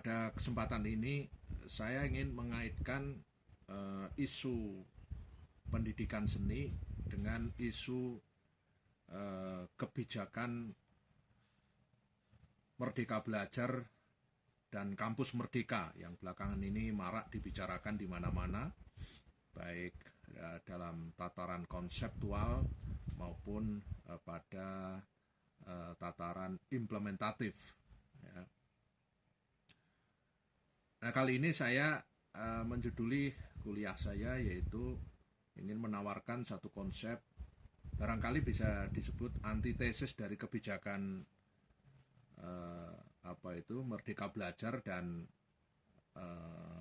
pada kesempatan ini saya ingin mengaitkan isu pendidikan seni dengan isu kebijakan Merdeka Belajar dan Kampus Merdeka yang belakangan ini marak dibicarakan di mana-mana, baik dalam tataran konseptual maupun pada tataran implementatif. Ya. Nah, kali ini saya menjuduli kuliah saya yaitu ingin menawarkan satu konsep barangkali bisa disebut antitesis dari kebijakan Merdeka Belajar dan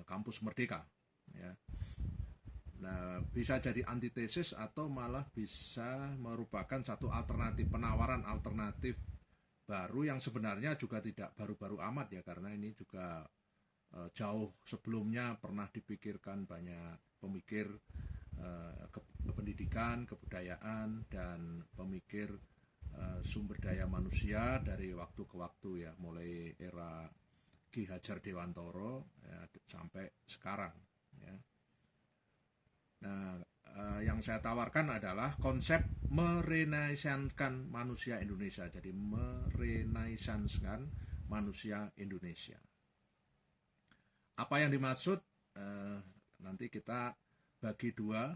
Kampus Merdeka. Ya. Nah, bisa jadi antitesis atau malah bisa merupakan satu alternatif, penawaran alternatif baru yang sebenarnya juga tidak baru-baru amat ya, karena ini juga jauh sebelumnya pernah dipikirkan banyak pemikir pendidikan, kebudayaan, dan pemikir sumber daya manusia dari waktu ke waktu ya, mulai era Ki Hajar Dewantoro ya, sampai sekarang ya. Nah, yang saya tawarkan adalah konsep merenaissanskan manusia Indonesia. Jadi merenaissanskan manusia Indonesia. Apa yang dimaksud? Nanti kita bagi dua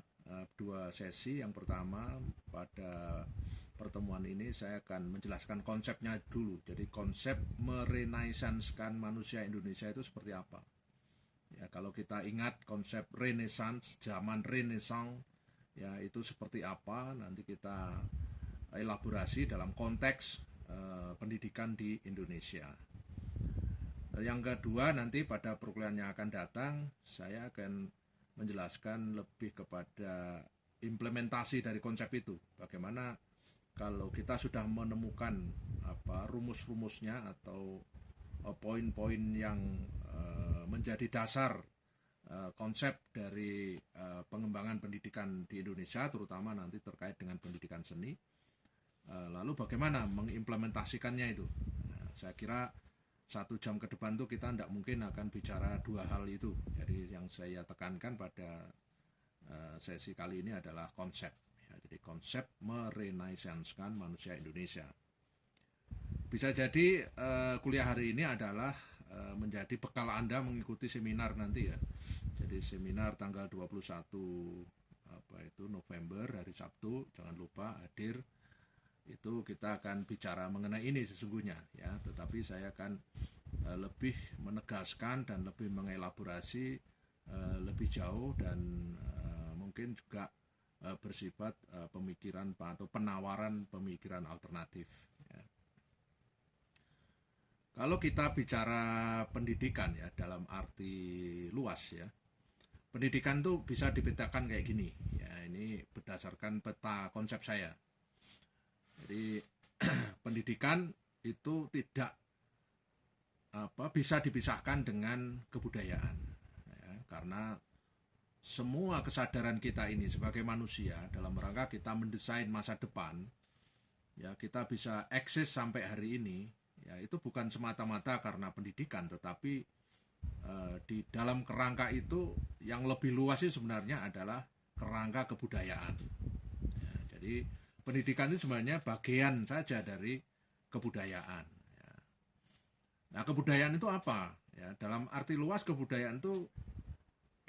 sesi. Yang pertama, pada pertemuan ini saya akan menjelaskan konsepnya dulu. Jadi konsep merenaissanskan manusia Indonesia itu seperti apa? Ya, kalau kita ingat konsep Renaissance, zaman Renaissance, ya itu seperti apa? Nanti kita elaborasi dalam konteks pendidikan di Indonesia. Dan yang kedua, nanti pada perkuliahan yang akan datang, saya akan menjelaskan lebih kepada implementasi dari konsep itu. Bagaimana kalau kita sudah menemukan rumus-rumusnya atau poin-poin yang menjadi dasar konsep dari pengembangan pendidikan di Indonesia, terutama nanti terkait dengan pendidikan seni. Lalu bagaimana mengimplementasikannya itu? Nah, saya kira 1 jam ke depan tuh kita tidak mungkin akan bicara dua hal itu. Jadi yang saya tekankan pada sesi kali ini adalah konsep. Ya, jadi konsep merenaissanskan manusia Indonesia. Bisa jadi kuliah hari ini adalah menjadi bekal Anda mengikuti seminar nanti ya. Jadi seminar tanggal 21 November, hari Sabtu, jangan lupa hadir. Itu kita akan bicara mengenai ini sesungguhnya ya, tetapi saya akan lebih menegaskan dan lebih mengelaborasi lebih jauh dan mungkin juga bersifat pemikiran atau penawaran pemikiran alternatif ya. Kalau kita bicara pendidikan ya dalam arti luas ya, pendidikan tuh bisa dipetakan kayak gini ya, ini berdasarkan peta konsep saya. Jadi pendidikan itu tidak bisa dipisahkan dengan kebudayaan ya, karena semua kesadaran kita ini sebagai manusia dalam rangka kita mendesain masa depan ya, kita bisa eksis sampai hari ini ya, itu bukan semata-mata karena pendidikan, tetapi di dalam kerangka itu yang lebih luas sih sebenarnya adalah kerangka kebudayaan ya, jadi pendidikan itu sebenarnya bagian saja dari kebudayaan ya. Nah, kebudayaan itu apa ya, dalam arti luas kebudayaan itu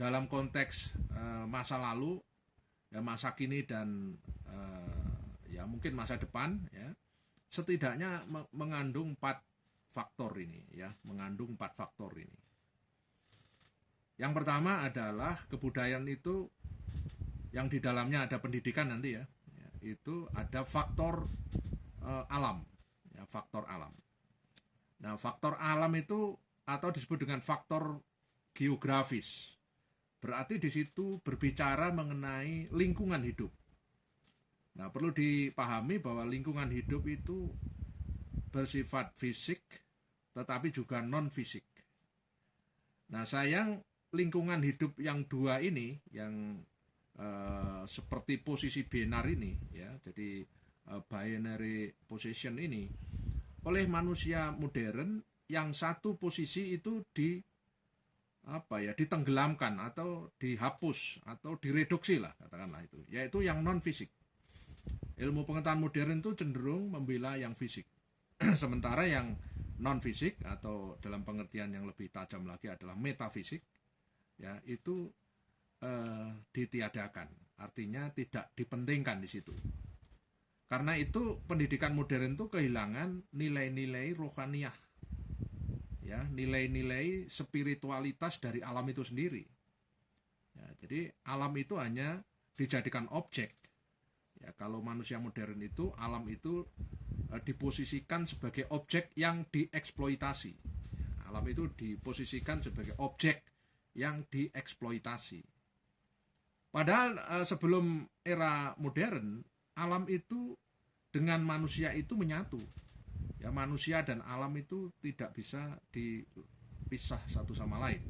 dalam konteks masa lalu ya, masa kini dan ya mungkin masa depan ya, setidaknya mengandung 4 faktor ini ya, mengandung 4 faktor ini. Yang pertama adalah kebudayaan itu yang di dalamnya ada pendidikan nanti ya, itu ada faktor alam ya, faktor alam. Nah, faktor alam itu atau disebut dengan faktor geografis, berarti di situ berbicara mengenai lingkungan hidup. Nah, perlu dipahami bahwa lingkungan hidup itu bersifat fisik tetapi juga non fisik. Nah, sayang lingkungan hidup yang dua ini, yang seperti posisi binar ini ya, jadi binary position ini oleh manusia modern yang satu posisi itu ditenggelamkan atau dihapus atau direduksi lah, katakanlah itu, yaitu yang non fisik. Ilmu pengetahuan modern itu cenderung membela yang fisik. Sementara yang non fisik atau dalam pengertian yang lebih tajam lagi adalah metafisik, ya itu ditiadakan, artinya tidak dipentingkan di situ. Karena itu pendidikan modern itu kehilangan nilai-nilai rohaniah, ya, nilai-nilai spiritualitas dari alam itu sendiri. Ya, jadi alam itu hanya dijadikan objek. Ya, kalau manusia modern itu alam itu diposisikan sebagai objek yang dieksploitasi. Ya, alam itu diposisikan sebagai objek yang dieksploitasi. Padahal sebelum era modern, alam itu dengan manusia itu menyatu. Ya, manusia dan alam itu tidak bisa dipisah satu sama lain.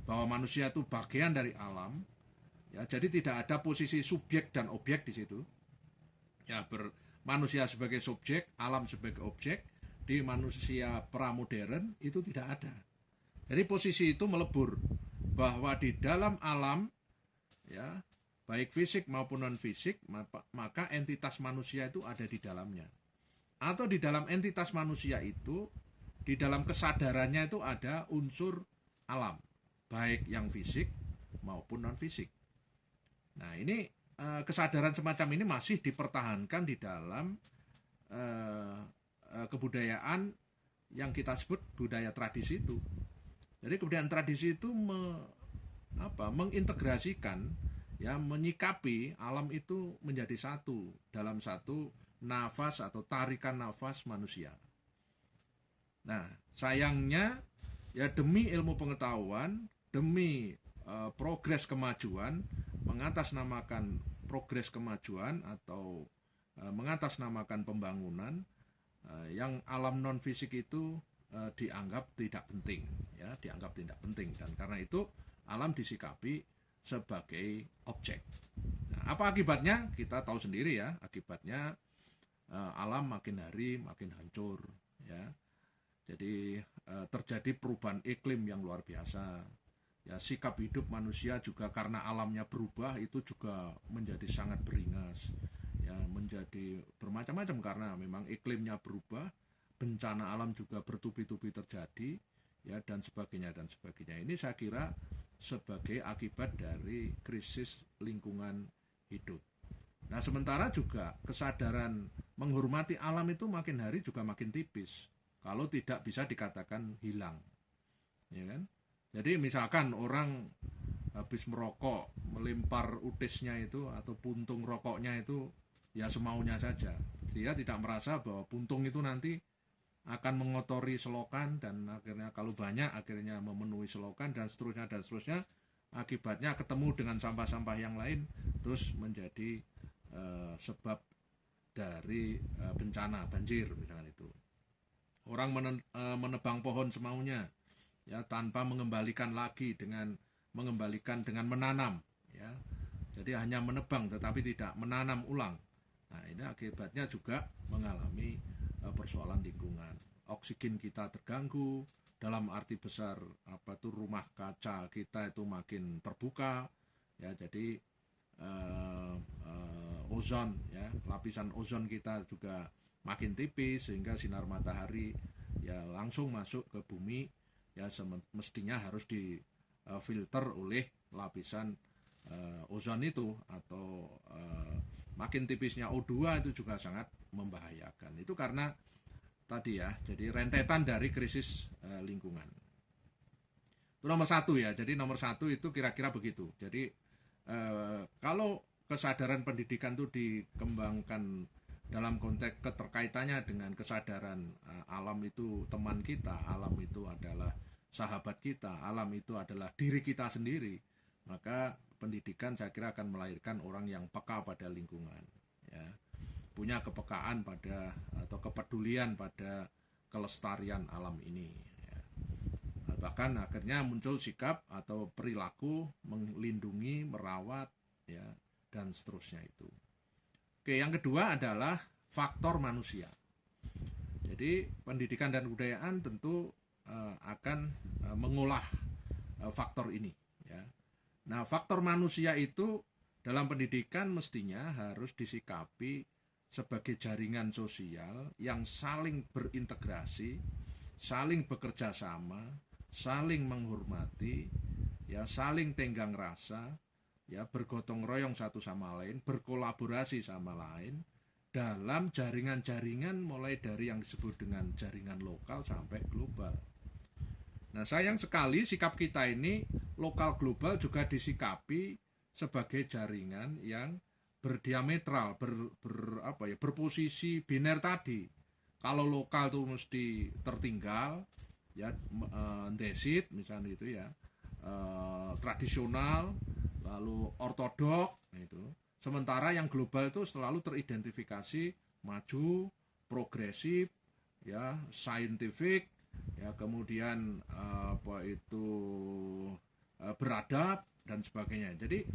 Bahwa manusia itu bagian dari alam, ya, jadi tidak ada posisi subjek dan objek di situ. Ya, manusia sebagai subjek, alam sebagai objek, di manusia pramodern itu tidak ada. Jadi posisi itu melebur, bahwa di dalam alam, ya, baik fisik maupun non fisik, maka entitas manusia itu ada di dalamnya. Atau di dalam entitas manusia itu, di dalam kesadarannya itu ada unsur alam, baik yang fisik maupun non fisik. Nah, ini kesadaran semacam ini masih dipertahankan di dalam kebudayaan yang kita sebut budaya tradisi itu. Jadi kebudayaan tradisi itu mengintegrasikan, ya, menyikapi alam itu menjadi satu dalam satu nafas atau tarikan nafas manusia. Nah, sayangnya, ya, demi ilmu pengetahuan, demi progres kemajuan, mengatasnamakan progres kemajuan atau mengatasnamakan pembangunan, yang alam non fisik itu dianggap tidak penting, ya, dianggap tidak penting, dan karena itu alam disikapi sebagai objek. Nah, apa akibatnya? Kita tahu sendiri, ya, akibatnya alam makin hari makin hancur, ya. Jadi terjadi perubahan iklim yang luar biasa. Ya, sikap hidup manusia juga karena alamnya berubah itu juga menjadi sangat beringas. Ya, menjadi bermacam-macam karena memang iklimnya berubah, bencana alam juga bertubi-tubi terjadi, ya, dan sebagainya dan sebagainya. Ini saya kira sebagai akibat dari krisis lingkungan hidup. Nah, sementara juga kesadaran menghormati alam itu makin hari juga makin tipis, kalau tidak bisa dikatakan hilang, ya kan? Jadi misalkan orang habis merokok, melempar utisnya itu atau puntung rokoknya itu ya semaunya saja. Dia tidak merasa bahwa puntung itu nanti akan mengotori selokan, dan akhirnya kalau banyak akhirnya memenuhi selokan dan seterusnya. Akibatnya ketemu dengan sampah-sampah yang lain, terus menjadi sebab dari bencana banjir misalkan itu. Orang menebang pohon semaunya, ya, tanpa mengembalikan lagi dengan menanam, ya. Jadi hanya menebang tetapi tidak menanam ulang. Nah, ini akibatnya juga mengalami persoalan lingkungan. Oksigen kita terganggu, dalam arti besar rumah kaca kita itu makin terbuka, ya. Jadi ozon, ya, lapisan ozon kita juga makin tipis sehingga sinar matahari, ya, langsung masuk ke bumi, ya, mestinya harus difilter oleh lapisan ozon itu, atau makin tipisnya O2 itu juga sangat membahayakan. Itu karena tadi, ya, jadi rentetan dari krisis lingkungan. Itu nomor satu, ya. Jadi nomor satu itu kira-kira begitu. Jadi kalau kesadaran pendidikan itu dikembangkan dalam konteks keterkaitannya dengan kesadaran alam itu teman kita, alam itu adalah sahabat kita, alam itu adalah diri kita sendiri, maka pendidikan saya kira akan melahirkan orang yang peka pada lingkungan, ya, punya kepekaan pada atau kepedulian pada kelestarian alam ini, ya. Bahkan akhirnya muncul sikap atau perilaku melindungi, merawat, ya, dan seterusnya itu. Oke, yang kedua adalah faktor manusia. Jadi pendidikan dan kebudayaan tentu akan mengolah faktor ini, ya. Nah, faktor manusia itu dalam pendidikan mestinya harus disikapi sebagai jaringan sosial yang saling berintegrasi, saling bekerja sama, saling menghormati, ya, saling tenggang rasa, ya, bergotong royong satu sama lain, berkolaborasi sama lain dalam jaringan-jaringan mulai dari yang disebut dengan jaringan lokal sampai global. Nah, sayang sekali sikap kita ini lokal global juga disikapi sebagai jaringan yang berdiametral, berposisi biner tadi. Kalau lokal tuh mesti tertinggal, ya, desit misalnya itu, ya, tradisional, lalu ortodok itu. Sementara yang global itu selalu teridentifikasi maju, progresif, ya, scientific, ya, kemudian beradab dan sebagainya. Jadi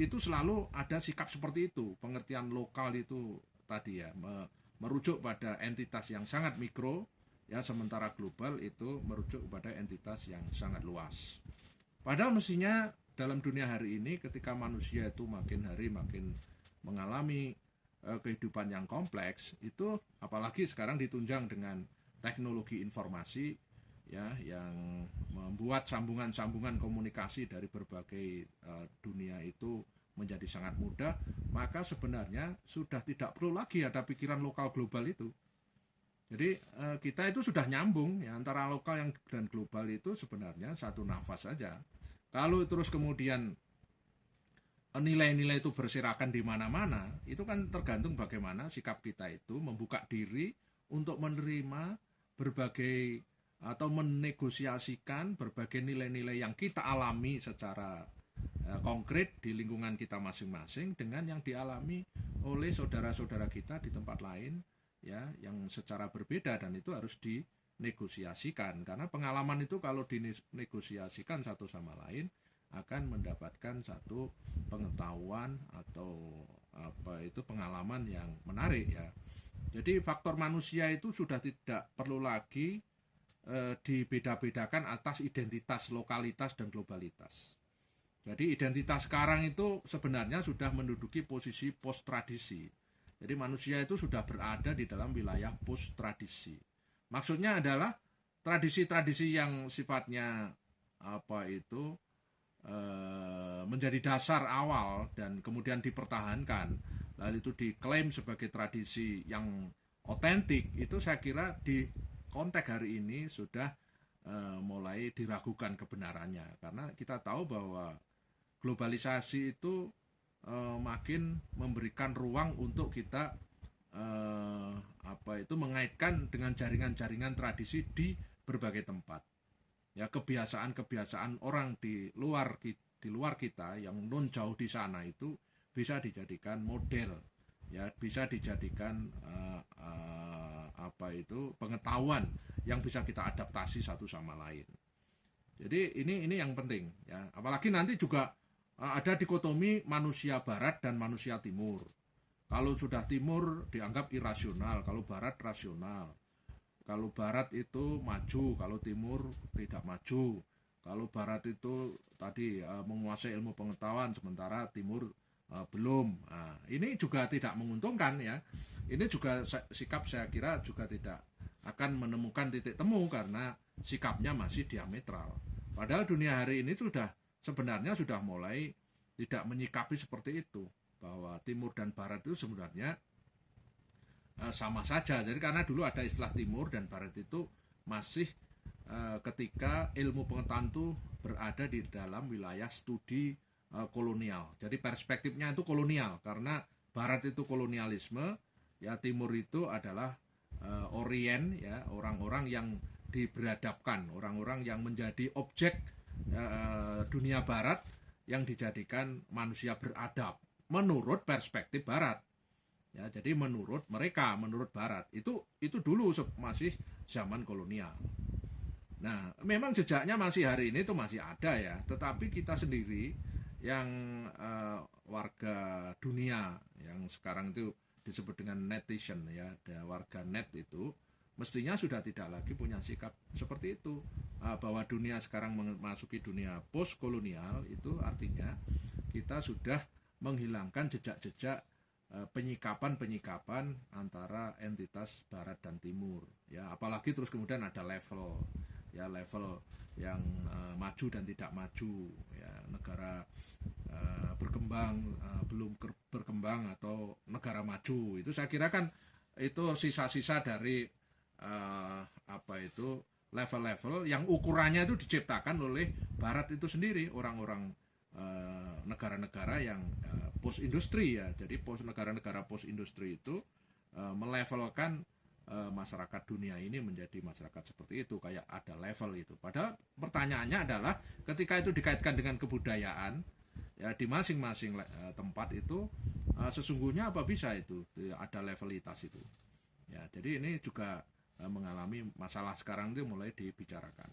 itu selalu ada sikap seperti itu. Pengertian lokal itu tadi, ya, merujuk pada entitas yang sangat mikro, ya, sementara global itu merujuk pada entitas yang sangat luas. Padahal mestinya dalam dunia hari ini ketika manusia itu makin hari makin mengalami kehidupan yang kompleks, itu apalagi sekarang ditunjang dengan teknologi informasi, ya, yang membuat sambungan-sambungan komunikasi dari berbagai dunia itu menjadi sangat mudah, maka sebenarnya sudah tidak perlu lagi ada pikiran lokal global itu. Jadi kita itu sudah nyambung, ya, antara lokal dan global itu sebenarnya satu nafas saja. Kalau terus kemudian nilai-nilai itu berserakan di mana-mana, itu kan tergantung bagaimana sikap kita itu membuka diri untuk menerima berbagai atau menegosiasikan berbagai nilai-nilai yang kita alami secara konkret di lingkungan kita masing-masing dengan yang dialami oleh saudara-saudara kita di tempat lain, ya, yang secara berbeda, dan itu harus dinegosiasikan karena pengalaman itu kalau dinegosiasikan satu sama lain akan mendapatkan satu pengetahuan atau pengalaman yang menarik, ya. Jadi faktor manusia itu sudah tidak perlu lagi dibeda-bedakan atas identitas, lokalitas, dan globalitas. Jadi identitas sekarang itu sebenarnya sudah menduduki posisi post tradisi. Jadi manusia itu sudah berada di dalam wilayah post tradisi. Maksudnya adalah tradisi-tradisi yang sifatnya menjadi dasar awal dan kemudian dipertahankan, lalu itu diklaim sebagai tradisi yang otentik, itu saya kira di konteks hari ini sudah mulai diragukan kebenarannya, karena kita tahu bahwa globalisasi itu makin memberikan ruang untuk kita mengaitkan dengan jaringan-jaringan tradisi di berbagai tempat. Ya, kebiasaan-kebiasaan orang di luar kita yang non jauh di sana itu bisa dijadikan model, ya, bisa dijadikan pengetahuan yang bisa kita adaptasi satu sama lain. Jadi ini yang penting, ya. Apalagi nanti juga ada dikotomi manusia barat dan manusia timur. Kalau sudah timur dianggap irasional, kalau barat rasional. Kalau barat itu maju, kalau timur tidak maju. Kalau barat itu tadi menguasai ilmu pengetahuan, sementara timur belum. Nah, ini juga tidak menguntungkan, ya. Ini juga sikap saya kira juga tidak akan menemukan titik temu karena sikapnya masih diametral. Padahal dunia hari ini sebenarnya sudah mulai tidak menyikapi seperti itu, bahwa timur dan barat itu sebenarnya sama saja. Jadi karena dulu ada istilah timur dan barat itu masih ketika ilmu pengetahuan itu berada di dalam wilayah studi kolonial. Jadi perspektifnya itu kolonial, karena barat itu kolonialisme, ya, timur itu adalah orient, ya, orang-orang yang diberadabkan, orang-orang yang menjadi objek dunia barat yang dijadikan manusia beradab menurut perspektif barat. Ya, jadi menurut mereka, menurut barat, itu dulu masih zaman kolonial. Nah, memang jejaknya masih hari ini itu masih ada, ya, tetapi kita sendiri yang warga dunia yang sekarang itu disebut dengan netizen, ya, warga net itu mestinya sudah tidak lagi punya sikap seperti itu. Bahwa dunia sekarang memasuki dunia post kolonial, itu artinya kita sudah menghilangkan jejak-jejak penyikapan antara entitas barat dan timur, ya. Apalagi terus kemudian ada level yang maju dan tidak maju, ya, negara berkembang, belum berkembang, atau negara maju. Itu saya kira kan itu sisa-sisa dari level-level yang ukurannya itu diciptakan oleh barat itu sendiri, orang-orang negara-negara yang post industri, ya. Jadi negara-negara post industri itu melevelkan masyarakat dunia ini menjadi masyarakat seperti itu, kayak ada level itu. Padahal pertanyaannya adalah ketika itu dikaitkan dengan kebudayaan, ya, di masing-masing tempat itu sesungguhnya apa bisa itu ada levelitas itu, ya. Jadi ini juga mengalami masalah sekarang itu mulai dibicarakan.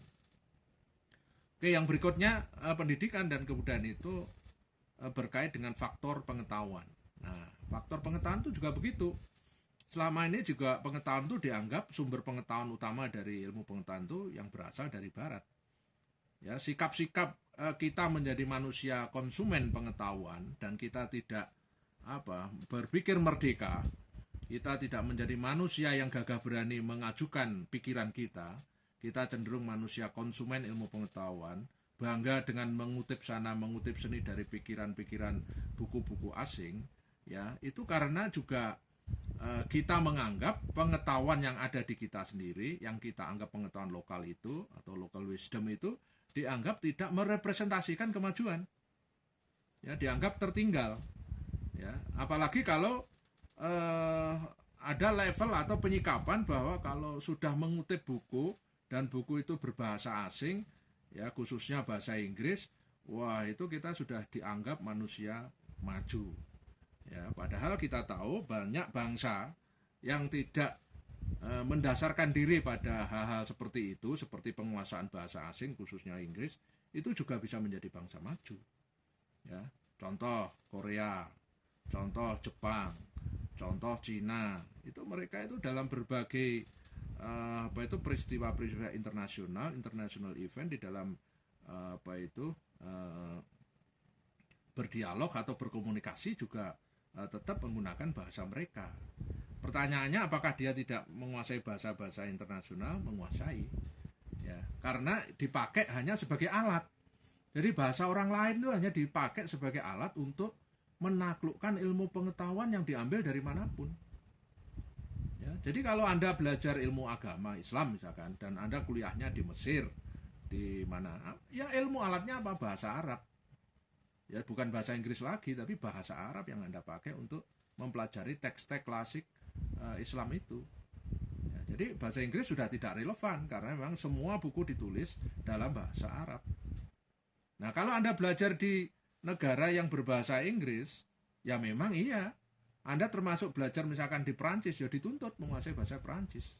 Oke, yang berikutnya, pendidikan dan kebudayaan itu berkait dengan faktor pengetahuan. Nah, faktor pengetahuan itu juga begitu. Selama ini juga pengetahuan itu dianggap sumber pengetahuan utama dari ilmu pengetahuan itu yang berasal dari barat. Ya, sikap-sikap kita menjadi manusia konsumen pengetahuan dan kita tidak berpikir merdeka, kita tidak menjadi manusia yang gagah berani mengajukan pikiran kita cenderung manusia konsumen ilmu pengetahuan, bangga dengan mengutip sana mengutip sini dari pikiran-pikiran buku-buku asing, ya. Itu karena juga kita menganggap pengetahuan yang ada di kita sendiri, yang kita anggap pengetahuan lokal itu atau local wisdom itu, dianggap tidak merepresentasikan kemajuan, ya, dianggap tertinggal, ya. Apalagi kalau ada level atau penyikapan bahwa kalau sudah mengutip buku dan buku itu berbahasa asing, ya, khususnya bahasa Inggris, wah, itu kita sudah dianggap manusia maju, ya. Padahal kita tahu banyak bangsa yang tidak mendasarkan diri pada hal-hal seperti itu, seperti penguasaan bahasa asing khususnya Inggris, itu juga bisa menjadi bangsa maju, ya. Contoh Korea, contoh Jepang, contoh Cina, itu mereka itu dalam berbagai peristiwa-peristiwa international event, di dalam berdialog atau berkomunikasi juga tetap menggunakan bahasa mereka. Pertanyaannya, apakah dia tidak menguasai bahasa-bahasa internasional? Menguasai, ya, karena dipakai hanya sebagai alat. Jadi bahasa orang lain itu hanya dipakai sebagai alat untuk menaklukkan ilmu pengetahuan yang diambil dari manapun. Ya, jadi kalau Anda belajar ilmu agama Islam misalkan, dan Anda kuliahnya di Mesir, di mana, ya, ilmu alatnya apa? Bahasa Arab. Ya, bukan bahasa Inggris lagi, tapi bahasa Arab yang Anda pakai untuk mempelajari teks-teks klasik Islam itu. Ya, jadi bahasa Inggris sudah tidak relevan karena memang semua buku ditulis dalam bahasa Arab. Nah, kalau Anda belajar di negara yang berbahasa Inggris, ya memang iya, Anda termasuk belajar misalkan di Prancis, ya dituntut menguasai bahasa Prancis.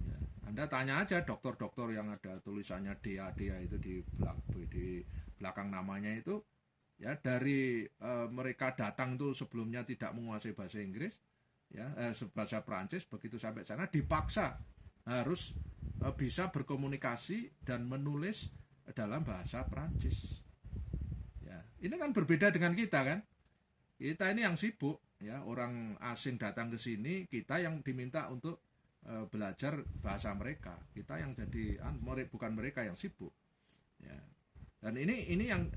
Ya, Anda tanya aja dokter-dokter yang ada tulisannya DA itu di belakang namanya itu, ya, dari mereka datang tuh sebelumnya tidak menguasai bahasa Inggris, ya, bahasa Prancis, begitu sampai sana dipaksa harus bisa berkomunikasi dan menulis dalam bahasa Prancis. Ya, ini kan berbeda dengan kita kan. Kita ini yang sibuk, ya, orang asing datang ke sini, kita yang diminta untuk belajar bahasa mereka. Kita yang jadi bukan mereka yang sibuk. Ya. Dan ini yang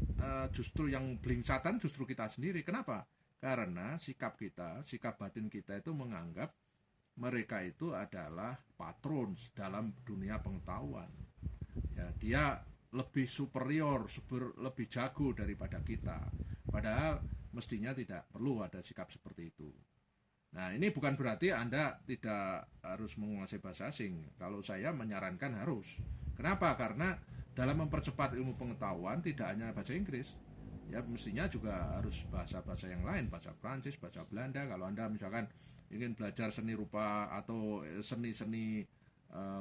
justru yang belingsatan justru kita sendiri. Kenapa? Karena sikap batin kita itu menganggap mereka itu adalah patron dalam dunia pengetahuan. Ya, dia lebih superior, lebih jago daripada kita. Padahal mestinya tidak perlu ada sikap seperti itu. Nah, ini bukan berarti Anda tidak harus menguasai bahasa asing. Kalau saya menyarankan harus. Kenapa? Karena dalam mempercepat ilmu pengetahuan tidak hanya bahasa Inggris, ya, mestinya juga harus bahasa-bahasa yang lain, bahasa Prancis, bahasa Belanda. Kalau Anda misalkan ingin belajar seni rupa atau seni-seni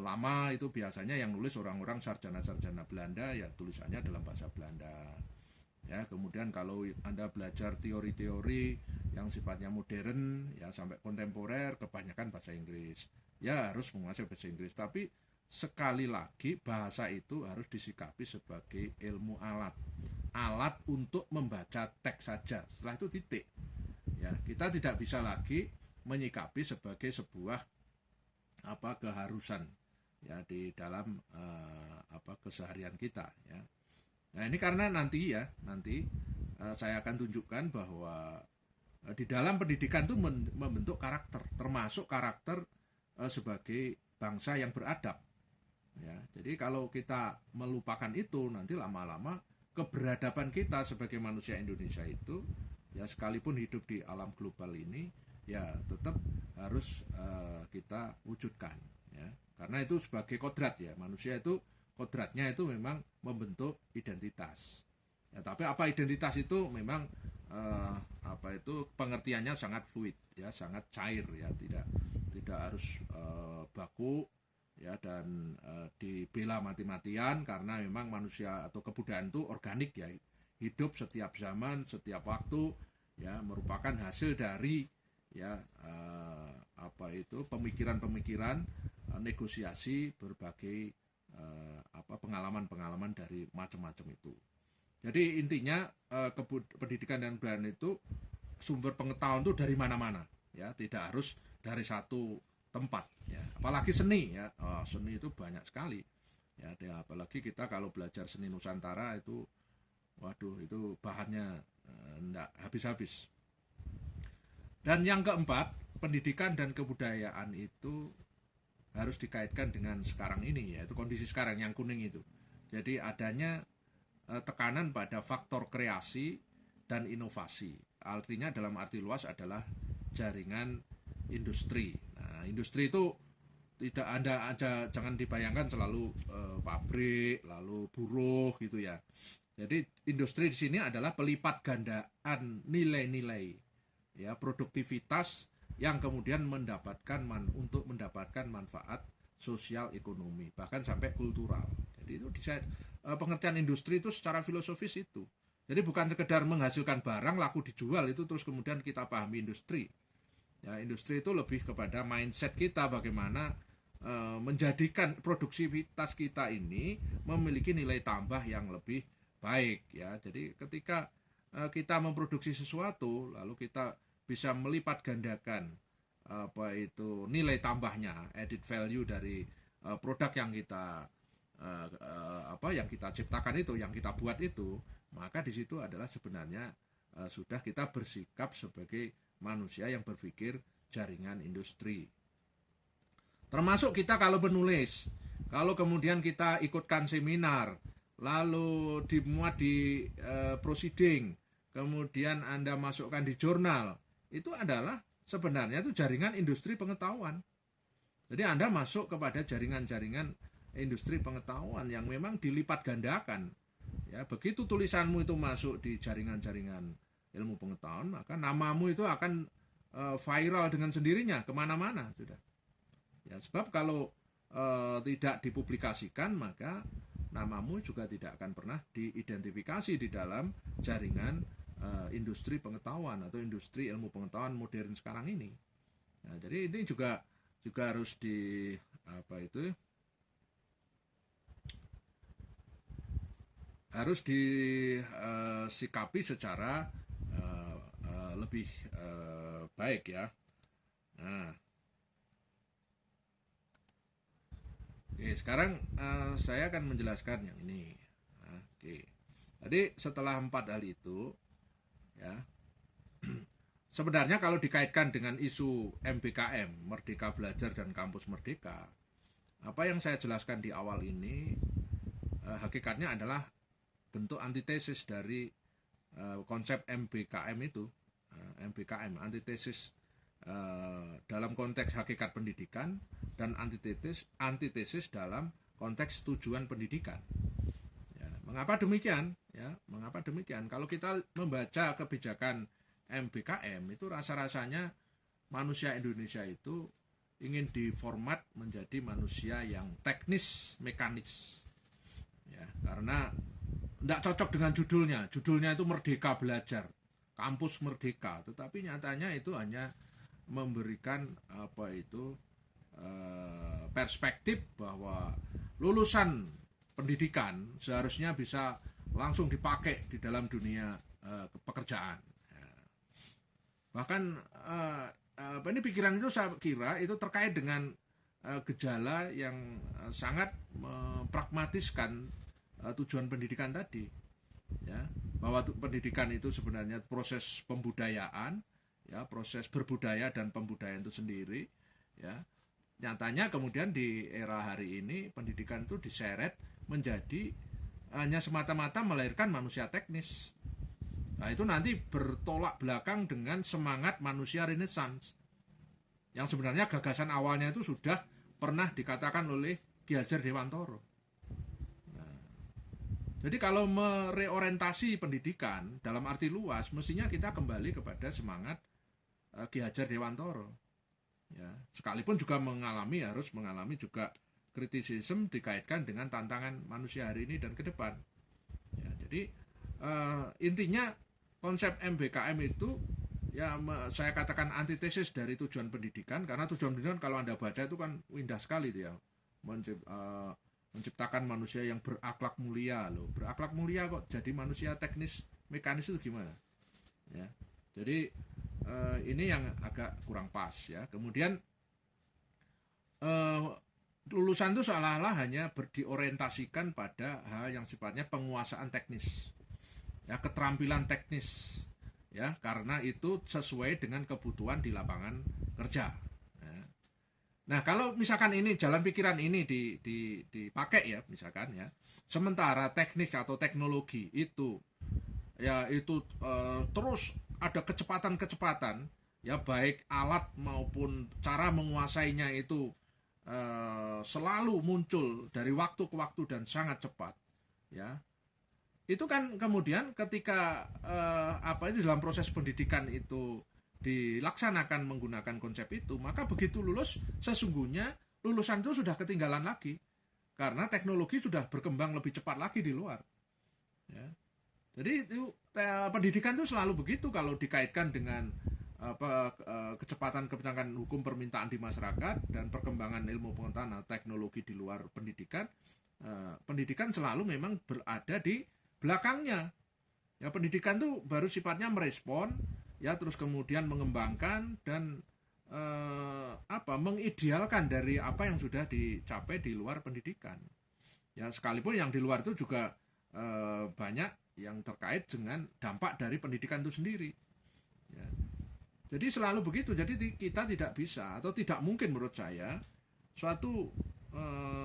lama, itu biasanya yang nulis orang-orang sarjana-sarjana Belanda, ya tulisannya dalam bahasa Belanda. Ya, kemudian kalau Anda belajar teori-teori yang sifatnya modern ya sampai kontemporer, kebanyakan bahasa Inggris. Ya harus menguasai bahasa Inggris, tapi sekali lagi bahasa itu harus disikapi sebagai ilmu alat untuk membaca teks saja. Setelah itu titik. Ya, kita tidak bisa lagi menyikapi sebagai sebuah keharusan ya di dalam keseharian kita ya. Nah, ini karena nanti saya akan tunjukkan bahwa di dalam pendidikan itu membentuk karakter, termasuk karakter sebagai bangsa yang beradab. Ya, jadi kalau kita melupakan itu, nanti lama-lama keberadaban kita sebagai manusia Indonesia itu, ya sekalipun hidup di alam global ini, ya tetap harus kita wujudkan. Ya, karena itu sebagai kodrat ya, manusia itu kodratnya itu memang membentuk identitas. Ya, tapi apa identitas itu memang pengertiannya sangat fluid ya, sangat cair ya, tidak harus baku ya, dan dibela mati-matian karena memang manusia atau kebudayaan itu organik ya, hidup setiap zaman, setiap waktu ya, merupakan hasil dari ya pemikiran-pemikiran, negosiasi berbagai pengalaman-pengalaman dari macam-macam itu. Jadi intinya pendidikan dan kebudayaan itu sumber pengetahuan itu dari mana-mana ya, tidak harus dari satu tempat ya. Apalagi seni ya, seni itu banyak sekali ya, apalagi kita kalau belajar seni Nusantara itu, waduh itu bahannya enggak habis-habis. Dan yang keempat, pendidikan dan kebudayaan itu harus dikaitkan dengan sekarang ini, yaitu kondisi sekarang yang kuning itu. Jadi adanya tekanan pada faktor kreasi dan inovasi. Artinya dalam arti luas adalah jaringan industri. Nah, industri itu tidak jangan dibayangkan selalu pabrik, lalu buruh gitu ya. Jadi industri di sini adalah pelipat gandaan nilai-nilai ya, produktivitas yang kemudian untuk mendapatkan manfaat sosial ekonomi, bahkan sampai kultural. Jadi itu pengertian industri itu secara filosofis itu. Jadi bukan sekedar menghasilkan barang laku dijual itu terus kemudian kita pahami industri. Ya, industri itu lebih kepada mindset kita, bagaimana menjadikan produktivitas kita ini memiliki nilai tambah yang lebih baik ya. Jadi ketika kita memproduksi sesuatu lalu kita bisa melipat gandakan nilai tambahnya, added value dari produk yang kita ciptakan itu, yang kita buat itu, maka di situ adalah sebenarnya sudah kita bersikap sebagai manusia yang berpikir jaringan industri. Termasuk kita kalau menulis, kalau kemudian kita ikutkan seminar, lalu dimuat di proceeding, kemudian Anda masukkan di jurnal, itu adalah sebenarnya itu jaringan industri pengetahuan. Jadi Anda masuk kepada jaringan-jaringan industri pengetahuan yang memang dilipat gandakan. Ya, begitu tulisanmu itu masuk di jaringan-jaringan ilmu pengetahuan, maka namamu itu akan viral dengan sendirinya kemana-mana sudah. Ya, sebab kalau tidak dipublikasikan, maka namamu juga tidak akan pernah diidentifikasi di dalam jaringan industri pengetahuan atau industri ilmu pengetahuan modern sekarang ini. Nah, jadi ini juga harus harus disikapi secara lebih baik ya. Nah, oke, sekarang saya akan menjelaskan yang ini. Nah, oke. Jadi setelah 4 hal itu, ya, sebenarnya kalau dikaitkan dengan isu MBKM, Merdeka Belajar dan Kampus Merdeka, apa yang saya jelaskan di awal ini hakikatnya adalah bentuk antitesis dari konsep MBKM itu. MBKM, antitesis dalam konteks hakikat pendidikan dan antitesis dalam konteks tujuan pendidikan. Ya, mengapa demikian? Ya, mengapa demikian? Kalau kita membaca kebijakan MBKM itu rasa-rasanya manusia Indonesia itu ingin diformat menjadi manusia yang teknis, mekanis. Ya, karena tidak cocok dengan judulnya. Judulnya itu Merdeka Belajar, kampus merdeka, tetapi nyatanya itu hanya memberikan perspektif bahwa lulusan pendidikan seharusnya bisa langsung dipakai di dalam dunia pekerjaan. Bahkan ini pikiran itu saya kira itu terkait dengan gejala yang sangat pragmatiskan tujuan pendidikan tadi, ya, bahwa pendidikan itu sebenarnya proses pembudayaan, ya, proses berbudaya dan pembudayaan itu sendiri, ya. Nyatanya kemudian di era hari ini pendidikan itu diseret menjadi hanya semata-mata melahirkan manusia teknis. Nah, itu nanti bertolak belakang dengan semangat manusia Renaissance, yang sebenarnya gagasan awalnya itu sudah pernah dikatakan oleh Ki Hajar Dewantoro. Nah, jadi kalau mereorientasi pendidikan dalam arti luas, mestinya kita kembali kepada semangat Ki Hajar Dewantoro. Ya, sekalipun juga harus mengalami juga kritisisme dikaitkan dengan tantangan manusia hari ini dan ke depan. Ya, jadi intinya konsep MBKM itu, ya, saya katakan antitesis dari tujuan pendidikan, karena tujuan pendidikan kalau Anda baca itu kan indah sekali itu, ya, menciptakan manusia yang berakhlak mulia. Loh, berakhlak mulia kok jadi manusia teknis mekanis itu gimana, ya. Jadi ini yang agak kurang pas, ya. Kemudian lulusan itu seolah-olah hanya diorientasikan pada hal yang sifatnya penguasaan teknis, ya, keterampilan teknis, ya, karena itu sesuai dengan kebutuhan di lapangan kerja. Ya. Nah, kalau misalkan ini jalan pikiran ini dipakai, ya, misalkan, ya, sementara teknik atau teknologi itu, ya, itu terus ada kecepatan, ya, baik alat maupun cara menguasainya itu selalu muncul dari waktu ke waktu dan sangat cepat, ya. Itu kan kemudian ketika dalam proses pendidikan itu dilaksanakan menggunakan konsep itu, maka begitu lulus sesungguhnya lulusan itu sudah ketinggalan lagi karena teknologi sudah berkembang lebih cepat lagi di luar, ya. Jadi itu pendidikan itu selalu begitu kalau dikaitkan dengan kecepatan hukum permintaan di masyarakat dan perkembangan ilmu pengetahuan teknologi di luar pendidikan. Pendidikan selalu memang berada di belakangnya, ya. Pendidikan itu baru sifatnya merespon, ya, terus kemudian mengembangkan dan mengidealkan dari apa yang sudah dicapai di luar pendidikan, ya, sekalipun yang di luar itu juga banyak yang terkait dengan dampak dari pendidikan itu sendiri, ya. Jadi selalu begitu. Jadi kita tidak bisa atau tidak mungkin menurut saya suatu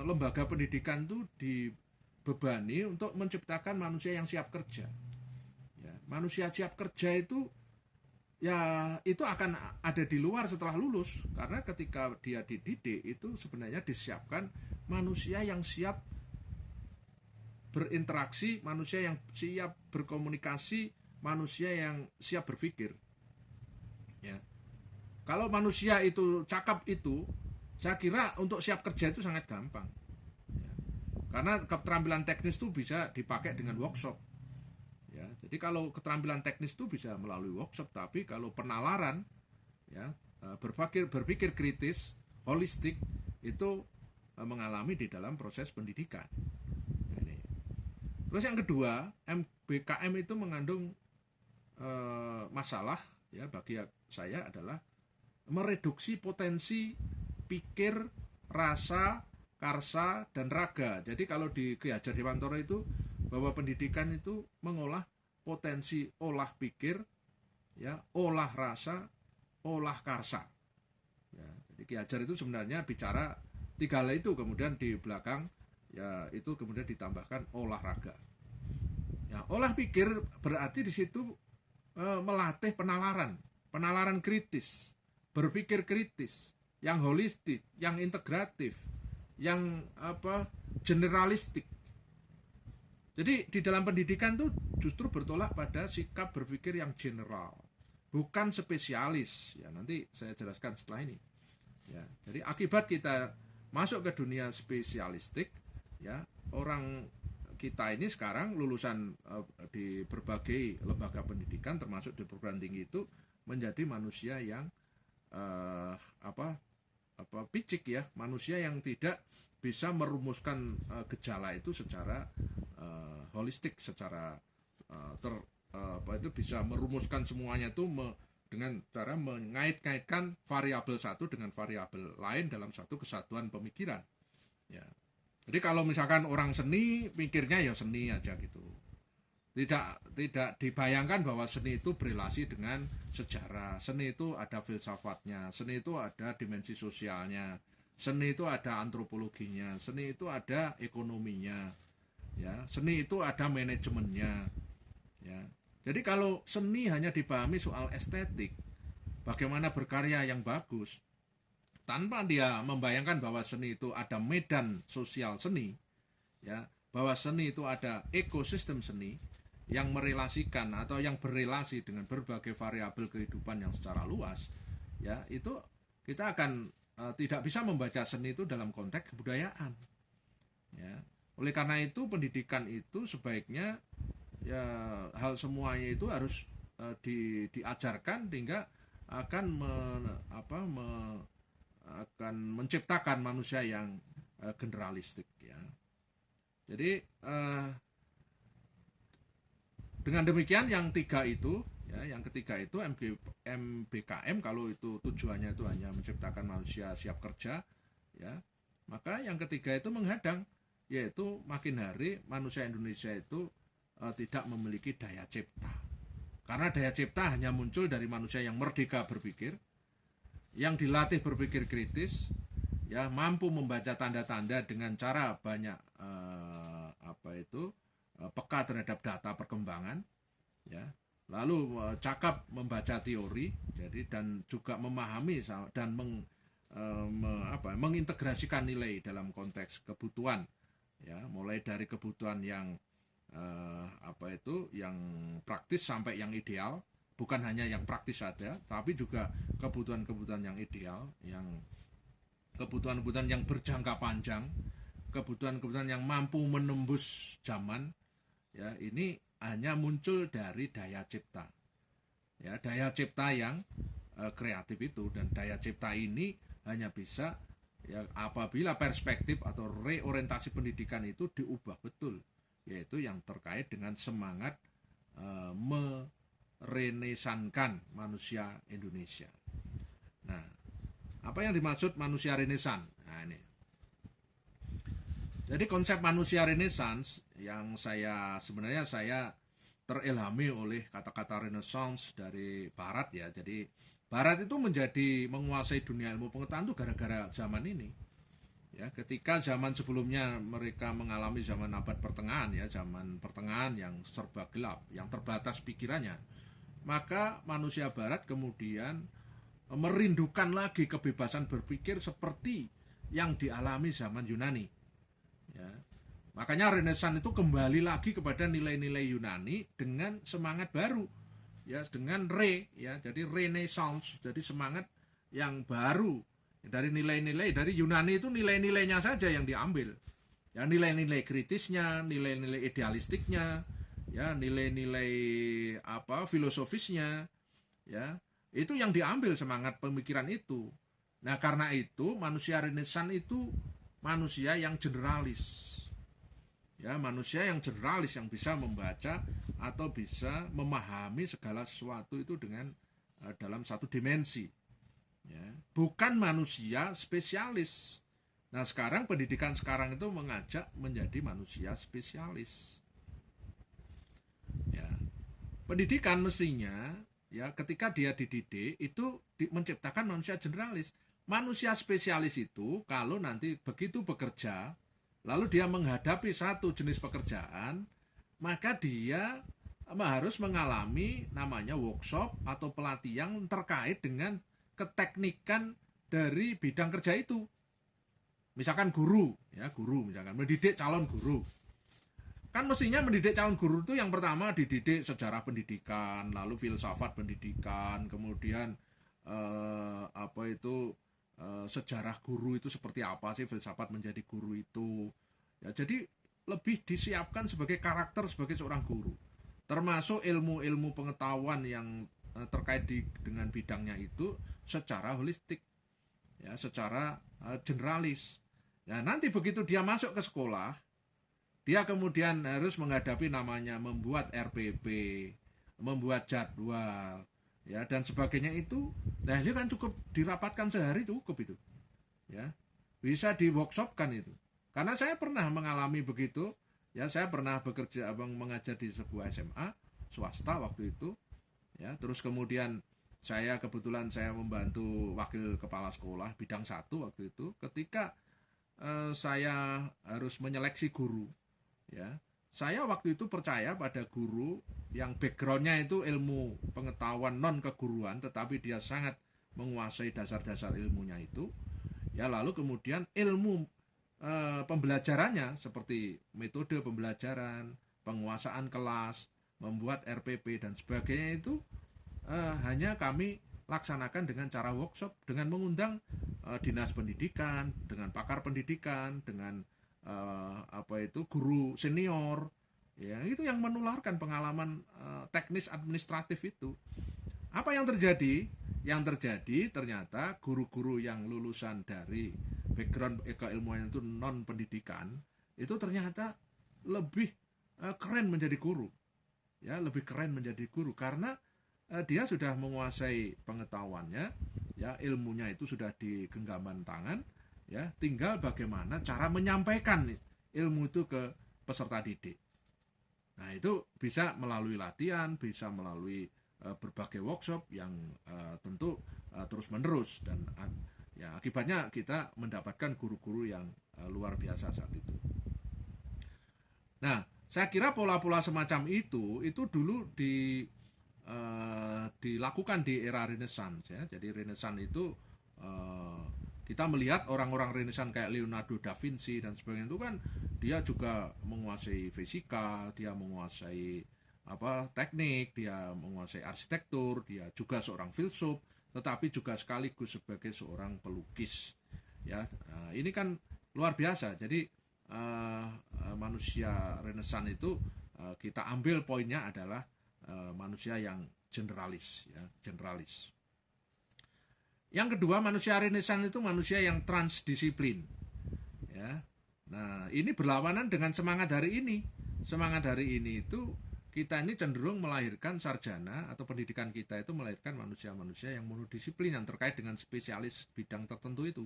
lembaga pendidikan itu dibebani untuk menciptakan manusia yang siap kerja, ya. Manusia siap kerja itu, ya, itu akan ada di luar setelah lulus, karena ketika dia dididik itu sebenarnya disiapkan manusia yang siap berinteraksi, manusia yang siap berkomunikasi, manusia yang siap berpikir, ya. Kalau manusia itu cakap itu, saya kira untuk siap kerja itu sangat gampang, ya. Karena keterampilan teknis itu bisa dipakai dengan workshop, ya. Jadi kalau keterampilan teknis itu bisa melalui workshop, tapi kalau penalaran, ya, berpikir kritis, holistik, itu mengalami di dalam proses pendidikan. Terus yang kedua, MBKM itu mengandung masalah, ya, bagi saya adalah mereduksi potensi pikir, rasa, karsa, dan raga. Jadi kalau di Ki Hajar Dewantoro itu bahwa pendidikan itu mengolah potensi olah pikir, ya, olah rasa, olah karsa, ya. Jadi Ki Hajar itu sebenarnya bicara tiga hal itu, kemudian di belakang, ya, itu kemudian ditambahkan olahraga. Ya, olah pikir berarti di situ melatih penalaran kritis, berpikir kritis, yang holistik, yang integratif, yang generalistik. Jadi di dalam pendidikan tuh justru bertolak pada sikap berpikir yang general, bukan spesialis. Ya, nanti saya jelaskan setelah ini. Ya, jadi akibat kita masuk ke dunia spesialistik, ya, orang kita ini sekarang lulusan di berbagai lembaga pendidikan termasuk di perguruan tinggi itu menjadi manusia yang picik ya, manusia yang tidak bisa merumuskan gejala itu secara holistik, secara bisa merumuskan semuanya itu dengan cara mengait-ngaitkan variabel satu dengan variabel lain dalam satu kesatuan pemikiran. Ya. Jadi kalau misalkan orang seni, mikirnya ya seni aja gitu. Tidak dibayangkan bahwa seni itu berrelasi dengan sejarah, seni itu ada filsafatnya, seni itu ada dimensi sosialnya, seni itu ada antropologinya, seni itu ada ekonominya, ya, seni itu ada manajemennya, ya. Jadi kalau seni hanya dipahami soal estetik, bagaimana berkarya yang bagus, tanpa dia membayangkan bahwa seni itu ada medan sosial seni, ya, bahwa seni itu ada ekosistem seni yang merelasikan atau yang berrelasi dengan berbagai variabel kehidupan yang secara luas, ya, itu kita akan tidak bisa membaca seni itu dalam konteks kebudayaan, ya. Oleh karena itu pendidikan itu sebaiknya ya hal semuanya itu harus diajarkan hingga akan akan menciptakan manusia yang generalistik, ya. Jadi dengan demikian yang tiga itu, ya, yang ketiga itu MBKM kalau itu tujuannya itu hanya menciptakan manusia siap kerja, ya, maka yang ketiga itu menghadang, yaitu makin hari manusia Indonesia itu tidak memiliki daya cipta. Karena daya cipta hanya muncul dari manusia yang merdeka berpikir, yang dilatih berpikir kritis, ya, mampu membaca tanda-tanda dengan cara banyak peka terhadap data perkembangan, ya, lalu cakap membaca teori, jadi dan juga memahami dan mengintegrasikan nilai dalam konteks kebutuhan, ya, mulai dari kebutuhan yang yang praktis sampai yang ideal, bukan hanya yang praktis saja, tapi juga kebutuhan-kebutuhan yang ideal, yang kebutuhan-kebutuhan yang berjangka panjang, kebutuhan-kebutuhan yang mampu menembus zaman, ya, ini hanya muncul dari daya cipta, ya, daya cipta yang kreatif itu. Dan daya cipta ini hanya bisa, ya, apabila perspektif atau reorientasi pendidikan itu diubah betul, yaitu yang terkait dengan semangat merenesankan manusia Indonesia. Nah, apa yang dimaksud manusia renesan? Nah, ini. Jadi konsep manusia renaissance yang sebenarnya saya terilhami oleh kata-kata renaissance dari barat, ya. Jadi barat itu menguasai dunia ilmu pengetahuan itu gara-gara zaman ini. Ya, ketika zaman sebelumnya mereka mengalami zaman abad pertengahan, ya, zaman pertengahan yang serba gelap, yang terbatas pikirannya, maka manusia barat kemudian merindukan lagi kebebasan berpikir seperti yang dialami zaman Yunani. Ya. Makanya Renaissance itu kembali lagi kepada nilai-nilai Yunani dengan semangat baru, ya, dengan ya, jadi Renaissance, jadi semangat yang baru dari nilai-nilai dari Yunani itu, nilai-nilainya saja yang diambil, ya, nilai-nilai kritisnya, nilai-nilai idealistiknya, ya, nilai-nilai filosofisnya, ya, itu yang diambil semangat pemikiran itu. Nah, karena itu manusia Renaissance itu manusia yang generalis, ya, manusia yang generalis yang bisa membaca atau bisa memahami segala sesuatu itu dengan dalam satu dimensi, ya, bukan manusia spesialis. Nah, sekarang pendidikan sekarang itu mengajak menjadi manusia spesialis, ya. Pendidikan mestinya, ya, ketika dia dididik itu menciptakan manusia generalis. Manusia spesialis itu kalau nanti begitu bekerja, lalu dia menghadapi satu jenis pekerjaan, maka dia harus mengalami namanya workshop atau pelatihan terkait dengan keteknikan dari bidang kerja itu. Misalkan guru, ya, guru misalkan mendidik calon guru. Kan mestinya mendidik calon guru itu yang pertama dididik sejarah pendidikan, lalu filsafat pendidikan, kemudian sejarah guru itu seperti apa sih, filsafat menjadi guru itu, ya. Jadi lebih disiapkan sebagai karakter sebagai seorang guru, termasuk ilmu-ilmu pengetahuan yang terkait dengan bidangnya itu secara holistik, ya, secara generalis. Nah, nanti begitu dia masuk ke sekolah, dia kemudian harus menghadapi namanya membuat RPP, membuat jadwal, ya, dan sebagainya itu. Nah, ini kan cukup dirapatkan sehari, cukup itu, ya, bisa di workshopkan itu. Karena saya pernah mengalami begitu, ya, saya pernah bekerja mengajar di sebuah SMA swasta waktu itu, ya, terus kemudian saya kebetulan saya membantu wakil kepala sekolah bidang 1 waktu itu. Ketika saya harus menyeleksi guru, ya, saya waktu itu percaya pada guru yang backgroundnya itu ilmu pengetahuan non keguruan, tetapi dia sangat menguasai dasar-dasar ilmunya itu, ya, lalu kemudian ilmu pembelajarannya seperti metode pembelajaran, penguasaan kelas, membuat RPP dan sebagainya itu hanya kami laksanakan dengan cara workshop, dengan mengundang dinas pendidikan, dengan pakar pendidikan, dengan guru senior, ya, itu yang menularkan pengalaman teknis administratif itu. Apa yang terjadi? Yang terjadi ternyata guru-guru yang lulusan dari background keilmuan itu non pendidikan itu ternyata lebih keren menjadi guru, ya, lebih keren menjadi guru karena dia sudah menguasai pengetahuannya, ya, ilmunya itu sudah di genggaman tangan, ya, tinggal bagaimana cara menyampaikan ilmu itu ke peserta didik. Nah, itu bisa melalui latihan, bisa melalui berbagai workshop yang tentu terus menerus, dan ya, akibatnya kita mendapatkan guru-guru yang luar biasa saat itu. Nah, saya kira pola-pola semacam itu dulu dilakukan di era Renaissance, ya. Jadi Renaissance itu kita melihat orang-orang Renaissance kayak Leonardo da Vinci dan sebagainya itu kan dia juga menguasai fisika, dia menguasai teknik, dia menguasai arsitektur, dia juga seorang filsuf, tetapi juga sekaligus sebagai seorang pelukis, ya. Ini kan luar biasa. Jadi manusia Renaissance itu kita ambil poinnya adalah manusia yang generalis, ya, generalis. Yang kedua, manusia Renaissance itu manusia yang transdisiplin, ya. Nah, ini berlawanan dengan semangat hari ini. Semangat hari ini itu kita ini cenderung melahirkan sarjana atau pendidikan kita itu melahirkan manusia-manusia yang monodisiplin yang terkait dengan spesialis bidang tertentu itu,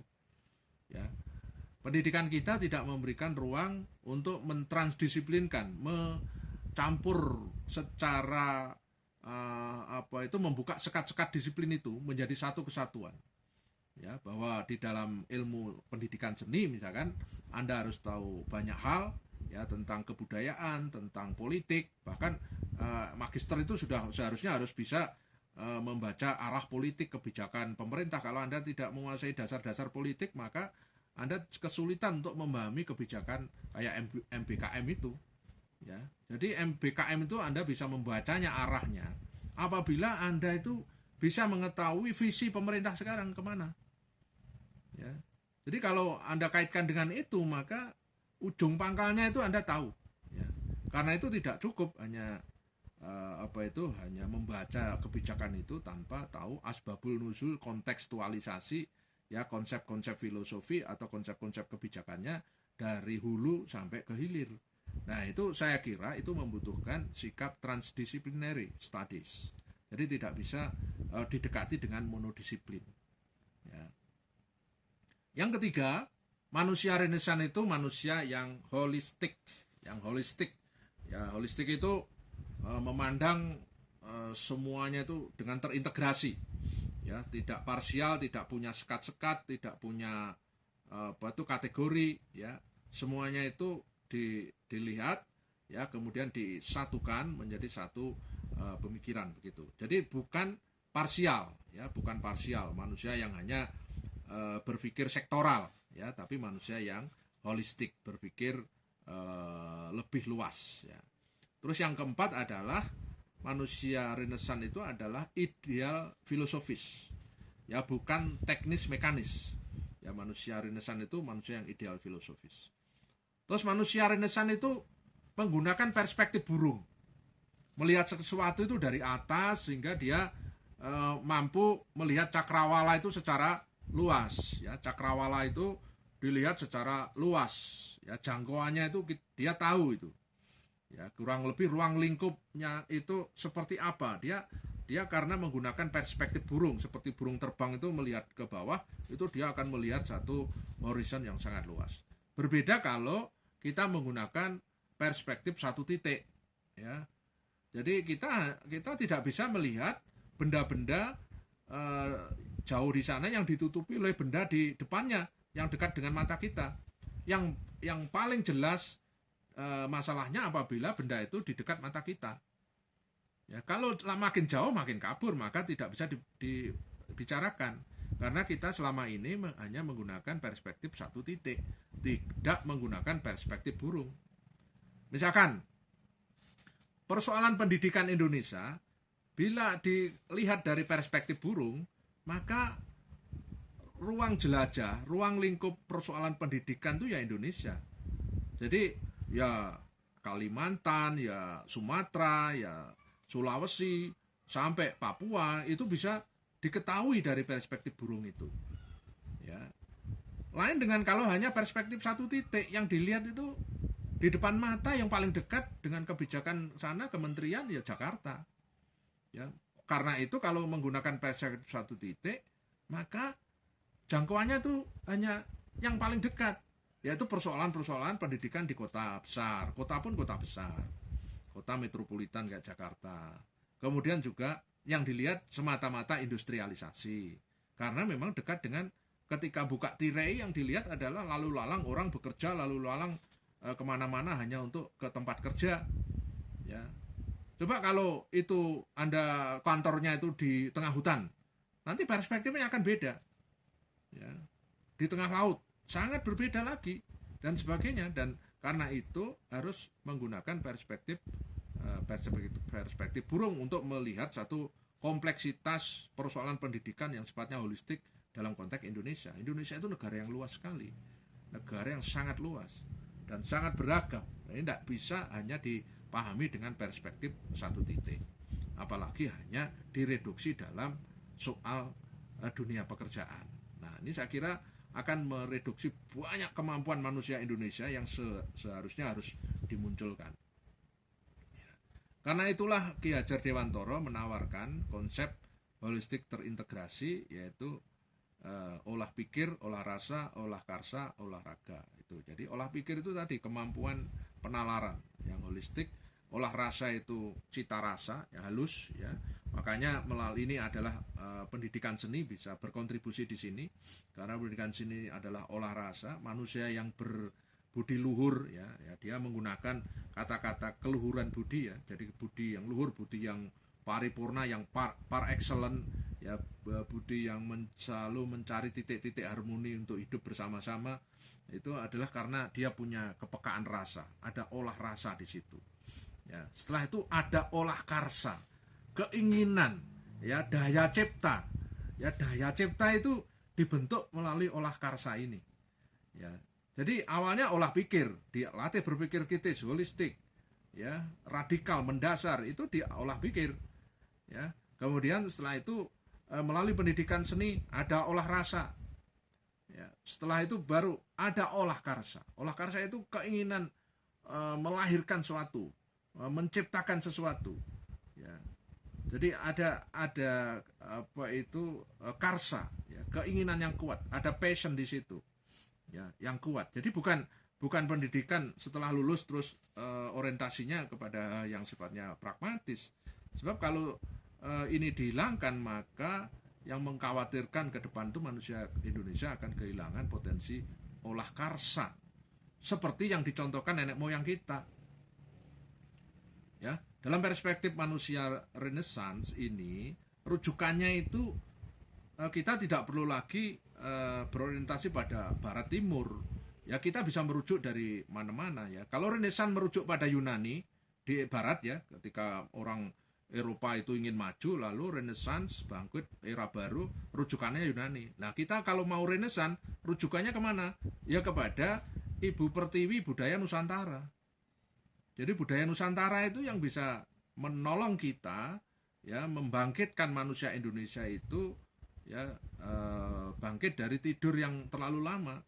ya. Pendidikan kita tidak memberikan ruang untuk mentransdisiplinkan, campur secara membuka sekat-sekat disiplin itu menjadi satu kesatuan, ya, bahwa di dalam ilmu pendidikan seni misalkan Anda harus tahu banyak hal, ya, tentang kebudayaan, tentang politik, bahkan magister itu sudah seharusnya harus bisa membaca arah politik kebijakan pemerintah. Kalau Anda tidak menguasai dasar-dasar politik, maka Anda kesulitan untuk memahami kebijakan kayak MBKM itu, ya. Jadi MBKM itu Anda bisa membacanya arahnya apabila Anda itu bisa mengetahui visi pemerintah sekarang kemana, ya. Jadi kalau Anda kaitkan dengan itu, maka ujung pangkalnya itu Anda tahu, ya. Karena itu tidak cukup hanya hanya membaca kebijakan itu tanpa tahu asbabul nuzul, kontekstualisasi, ya, konsep-konsep filosofi atau konsep-konsep kebijakannya dari hulu sampai ke hilir. Nah, itu saya kira itu membutuhkan sikap transdisciplinary studies. Jadi tidak bisa didekati dengan monodisiplin, ya. Yang ketiga, manusia Renaissance itu manusia yang holistik, Ya, holistik itu memandang semuanya itu dengan terintegrasi, ya, tidak parsial, tidak punya sekat-sekat, tidak punya kategori, ya. Semuanya itu dilihat, ya, kemudian disatukan menjadi satu pemikiran begitu. Jadi bukan parsial, ya, bukan parsial, manusia yang hanya berpikir sektoral, ya, tapi manusia yang holistik, berpikir lebih luas, ya. Terus yang keempat adalah manusia Renaissance itu adalah ideal filosofis, ya, bukan teknis mekanis. Ya, manusia Renaissance itu manusia yang ideal filosofis. Terus manusia Renaissance itu menggunakan perspektif burung, melihat sesuatu itu dari atas sehingga dia mampu melihat cakrawala itu secara luas. Ya, cakrawala itu dilihat secara luas. Ya, jangkauannya itu dia tahu itu. Ya, kurang lebih ruang lingkupnya itu seperti apa. Dia karena menggunakan perspektif burung, seperti burung terbang itu melihat ke bawah, itu dia akan melihat satu horizon yang sangat luas. Berbeda kalau kita menggunakan perspektif satu titik, ya. Jadi kita tidak bisa melihat benda-benda jauh di sana yang ditutupi oleh benda di depannya yang dekat dengan mata kita. Yang paling jelas masalahnya apabila benda itu di dekat mata kita. Ya, kalau makin jauh makin kabur, maka tidak bisa dibicarakan. Karena kita selama ini hanya menggunakan perspektif satu titik, tidak menggunakan perspektif burung. Misalkan persoalan pendidikan Indonesia, bila dilihat dari perspektif burung, maka ruang jelajah, ruang lingkup persoalan pendidikan itu ya Indonesia. Jadi ya Kalimantan, ya Sumatera, ya Sulawesi, sampai Papua itu bisa diketahui dari perspektif burung itu. Ya. Lain dengan kalau hanya perspektif satu titik yang dilihat itu di depan mata yang paling dekat dengan kebijakan sana kementerian ya Jakarta. Ya, karena itu kalau menggunakan perspektif satu titik, maka jangkauannya tuh hanya yang paling dekat, yaitu persoalan-persoalan pendidikan di kota besar. Kota pun kota besar. Kota metropolitan kayak Jakarta. Kemudian juga yang dilihat semata-mata industrialisasi. Karena memang dekat dengan ketika buka tirai yang dilihat adalah lalu lalang orang bekerja, lalu lalang kemana-mana hanya untuk ke tempat kerja. Ya. Coba kalau itu Anda kantornya itu di tengah hutan, nanti perspektifnya akan beda. Ya. Di tengah laut, sangat berbeda lagi dan sebagainya. Dan karena itu harus menggunakan perspektif burung untuk melihat satu kompleksitas persoalan pendidikan yang sifatnya holistik dalam konteks Indonesia. Indonesia itu negara yang luas sekali, negara yang sangat luas dan sangat beragam. Ini tidak bisa hanya dipahami dengan perspektif satu titik, apalagi hanya direduksi dalam soal dunia pekerjaan. Nah, ini saya kira akan mereduksi banyak kemampuan manusia Indonesia yang seharusnya harus dimunculkan. Karena itulah Ki Hajar Dewantara menawarkan konsep holistik terintegrasi, yaitu olah pikir, olah rasa, olah karsa, olahraga. Itu. Jadi olah pikir itu tadi kemampuan penalaran yang holistik, olah rasa itu cita rasa, ya halus, ya. Makanya melalui ini adalah pendidikan seni bisa berkontribusi di sini, karena pendidikan seni adalah olah rasa. Manusia yang berbudi luhur, ya dia menggunakan kata-kata keluhuran budi, ya. Jadi budi yang luhur, budi yang paripurna, yang par excellent, ya, budi yang selalu mencari titik-titik harmoni untuk hidup bersama-sama. Itu adalah karena dia punya kepekaan rasa, ada olah rasa di situ. Ya, setelah itu ada olah karsa, keinginan, ya, daya cipta. Ya, daya cipta itu dibentuk melalui olah karsa ini. Ya. Jadi awalnya olah pikir, dilatih berpikir kritis, holistik, ya, radikal, mendasar, itu diolah pikir. Ya. Kemudian setelah itu melalui pendidikan seni ada olah rasa. Ya. Setelah itu baru ada olah karsa. Olah karsa itu keinginan melahirkan sesuatu, menciptakan sesuatu. Ya. Jadi ada apa itu karsa, ya, keinginan yang kuat, ada passion di situ, ya, yang kuat. Jadi bukan pendidikan setelah lulus terus orientasinya kepada yang sifatnya pragmatis. Sebab kalau ini dihilangkan, maka yang mengkhawatirkan ke depan itu manusia Indonesia akan kehilangan potensi olah karsa seperti yang dicontohkan nenek moyang kita. Ya, dalam perspektif manusia Renaissance ini, rujukannya itu kita tidak perlu lagi berorientasi pada Barat Timur. Ya, kita bisa merujuk dari mana-mana, ya. Kalau Renaissance merujuk pada Yunani di Barat, ya, ketika orang Eropa itu ingin maju, lalu Renaissance bangkit era baru, rujukannya Yunani. Nah, kita kalau mau Renaissance, rujukannya kemana? Ya kepada Ibu Pertiwi budaya Nusantara. Jadi budaya Nusantara itu yang bisa menolong kita, ya, membangkitkan manusia Indonesia itu, ya, bangkit dari tidur yang terlalu lama,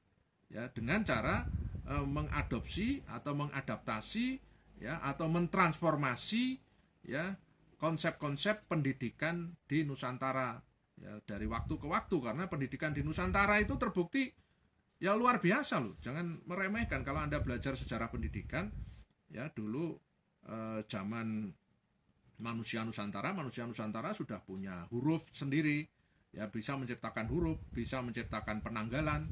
ya, dengan cara mengadopsi atau mengadaptasi, ya, atau mentransformasi, ya, konsep-konsep pendidikan di Nusantara, ya, dari waktu ke waktu, karena pendidikan di Nusantara itu terbukti ya luar biasa loh. Jangan meremehkan kalau Anda belajar sejarah pendidikan, ya, dulu zaman manusia Nusantara sudah punya huruf sendiri, ya, bisa menciptakan huruf, bisa menciptakan penanggalan,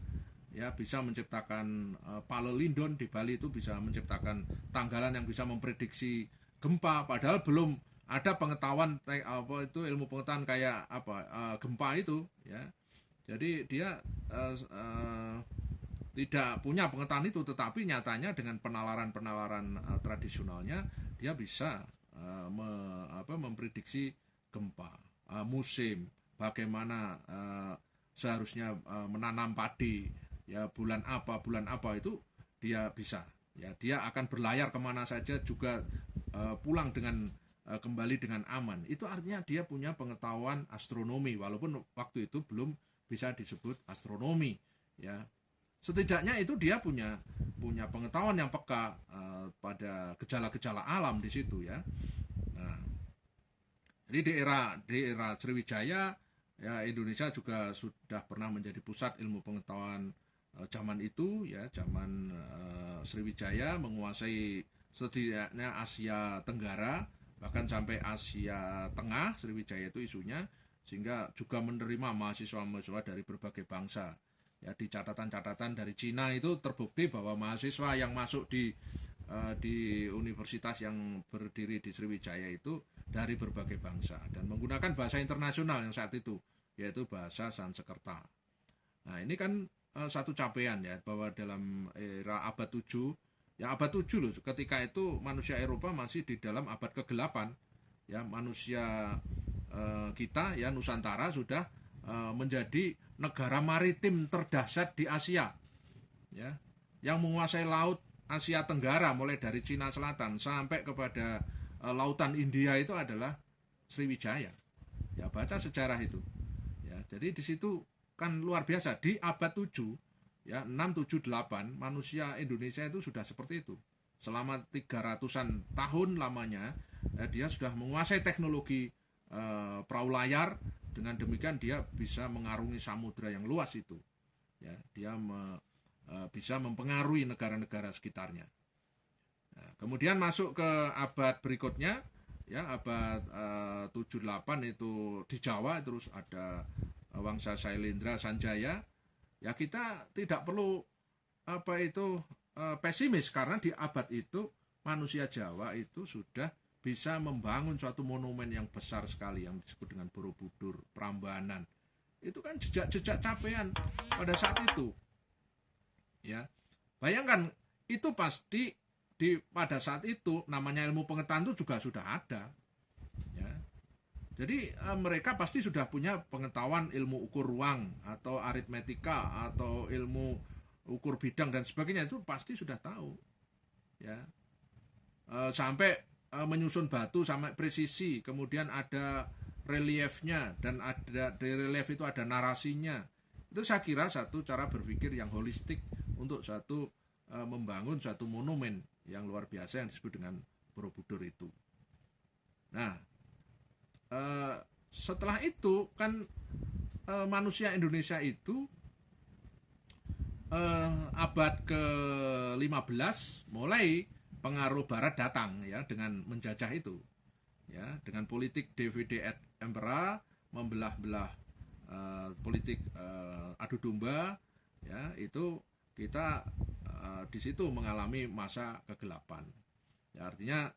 ya, bisa menciptakan palelindon. Di Bali itu bisa menciptakan tanggalan yang bisa memprediksi gempa, padahal belum ada pengetahuan apa itu ilmu pengetahuan kayak apa gempa itu, ya. Jadi dia tidak punya pengetahuan itu, tetapi nyatanya dengan penalaran-penalaran tradisionalnya dia bisa memprediksi gempa, musim, bagaimana seharusnya menanam padi, ya, bulan apa itu dia bisa, ya, dia akan berlayar kemana saja juga pulang dengan kembali dengan aman. Itu artinya dia punya pengetahuan astronomi, walaupun waktu itu belum bisa disebut astronomi, ya. Setidaknya itu dia punya pengetahuan yang peka pada gejala-gejala alam di situ, ya. Nah, jadi di era Sriwijaya, ya, Indonesia juga sudah pernah menjadi pusat ilmu pengetahuan zaman itu, ya, zaman Sriwijaya menguasai setidaknya Asia Tenggara, bahkan sampai Asia Tengah. Sriwijaya itu isunya, sehingga juga menerima mahasiswa-mahasiswa dari berbagai bangsa. Ya, di catatan-catatan dari Cina itu terbukti bahwa mahasiswa yang masuk di universitas yang berdiri di Sriwijaya itu dari berbagai bangsa dan menggunakan bahasa internasional yang saat itu, yaitu bahasa Sanskerta. Nah, ini kan satu capaian, ya, bahwa dalam era abad 7, ya, abad 7 loh, ketika itu manusia Eropa masih di dalam abad ke-8, ya, manusia kita, ya, Nusantara sudah menjadi negara maritim terdahsyat di Asia, ya, yang menguasai laut Asia Tenggara mulai dari Cina Selatan sampai kepada lautan India itu adalah Sriwijaya. Ya, baca sejarah itu, ya. Jadi di situ kan luar biasa, di abad 7, ya, 678 manusia Indonesia itu sudah seperti itu. Selama 300-an tahun lamanya, dia sudah menguasai teknologi perahu layar. Dengan demikian dia bisa mengarungi samudra yang luas itu, ya, dia bisa mempengaruhi negara-negara sekitarnya. Nah, kemudian masuk ke abad berikutnya, ya, abad 78 itu di Jawa terus ada Wangsa Sailendra Sanjaya. Ya, kita tidak perlu pesimis, karena di abad itu manusia Jawa itu sudah bisa membangun suatu monumen yang besar sekali yang disebut dengan Borobudur, Prambanan. Itu kan jejak-jejak capaian pada saat itu, ya. Bayangkan, itu pasti pada saat itu namanya ilmu pengetahuan itu juga sudah ada, ya. Jadi mereka pasti sudah punya pengetahuan ilmu ukur ruang atau aritmetika atau ilmu ukur bidang dan sebagainya, itu pasti sudah tahu, ya. Sampai menyusun batu sampai presisi, kemudian ada reliefnya, dan ada di relief itu ada narasinya. Itu saya kira satu cara berpikir yang holistik untuk membangun satu monumen yang luar biasa yang disebut dengan Borobudur itu. Nah, setelah itu kan manusia Indonesia itu abad ke-15 mulai pengaruh Barat datang, ya, dengan menjajah itu, ya, dengan politik divide et impera, membelah-belah politik adu domba, ya, itu kita di situ mengalami masa kegelapan. Ya, artinya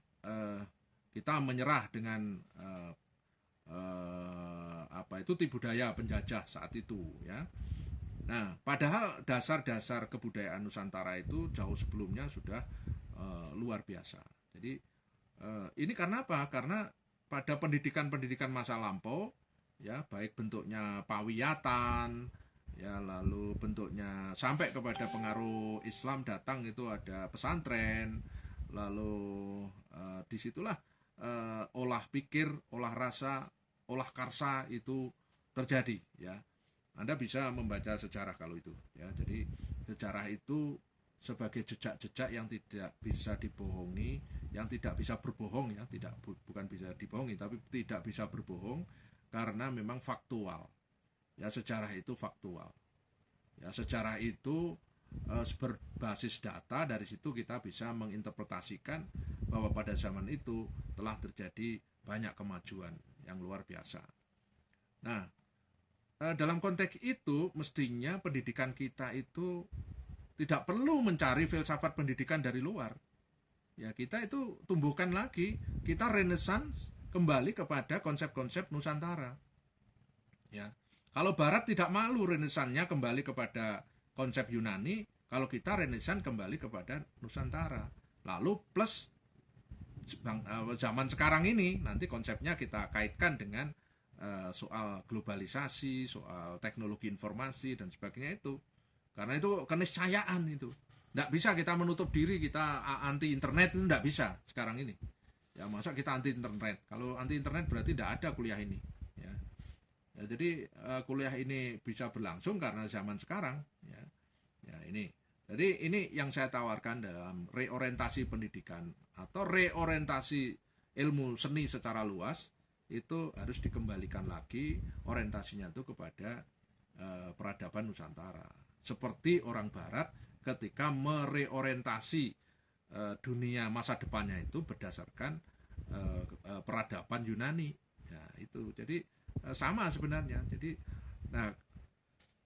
kita menyerah dengan tipu daya penjajah saat itu, ya. Nah, padahal dasar-dasar kebudayaan Nusantara itu jauh sebelumnya sudah luar biasa. Jadi ini karena apa? Karena pada pendidikan masa lampau, ya, baik bentuknya pawiyatan, ya, lalu bentuknya sampai kepada pengaruh Islam datang itu ada pesantren, lalu disitulah olah pikir, olah rasa, olah karsa itu terjadi, ya. Anda bisa membaca sejarah kalau itu, ya. Jadi sejarah itu sebagai jejak-jejak yang tidak bisa dibohongi, yang tidak bisa berbohong, ya, tidak bukan bisa dibohongi tapi tidak bisa berbohong karena memang faktual. Ya, sejarah itu faktual. Ya, sejarah itu berbasis data, dari situ kita bisa menginterpretasikan bahwa pada zaman itu telah terjadi banyak kemajuan yang luar biasa. Nah, dalam konteks itu mestinya pendidikan kita itu tidak perlu mencari filsafat pendidikan dari luar. Ya, kita itu tumbuhkan lagi, kita renaissance kembali kepada konsep-konsep Nusantara. Ya. Kalau Barat tidak malu renaissance-nya kembali kepada konsep Yunani, kalau kita renaissance kembali kepada Nusantara. Lalu plus zaman sekarang ini nanti konsepnya kita kaitkan dengan soal globalisasi, soal teknologi informasi dan sebagainya itu. Karena itu keniscayaan itu. Tidak bisa kita menutup diri, kita anti internet, itu tidak bisa sekarang ini. Ya, masa kita anti internet? Kalau anti internet berarti tidak ada kuliah ini. Ya, ya, jadi kuliah ini bisa berlangsung karena zaman sekarang. Ya, ya ini. Jadi ini yang saya tawarkan dalam reorientasi pendidikan atau reorientasi ilmu seni secara luas, itu harus dikembalikan lagi orientasinya itu kepada peradaban Nusantara. Seperti orang Barat ketika mereorientasi dunia masa depannya itu berdasarkan peradaban Yunani. Ya, itu. Jadi sama sebenarnya. Jadi nah,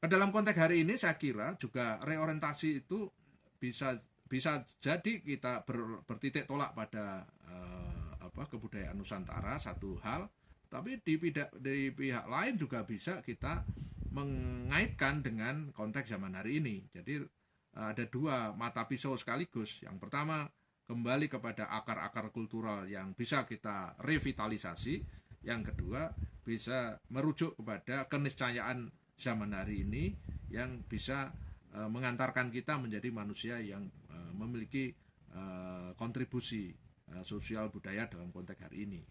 dalam konteks hari ini saya kira juga reorientasi itu bisa jadi kita bertitik tolak pada kebudayaan Nusantara satu hal, tapi di pihak lain juga bisa kita mengaitkan dengan konteks zaman hari ini. Jadi ada dua mata pisau sekaligus. Yang pertama, kembali kepada akar-akar kultural yang bisa kita revitalisasi. Yang kedua, bisa merujuk kepada keniscayaan zaman hari ini yang bisa mengantarkan kita menjadi manusia yang memiliki kontribusi sosial budaya dalam konteks hari ini.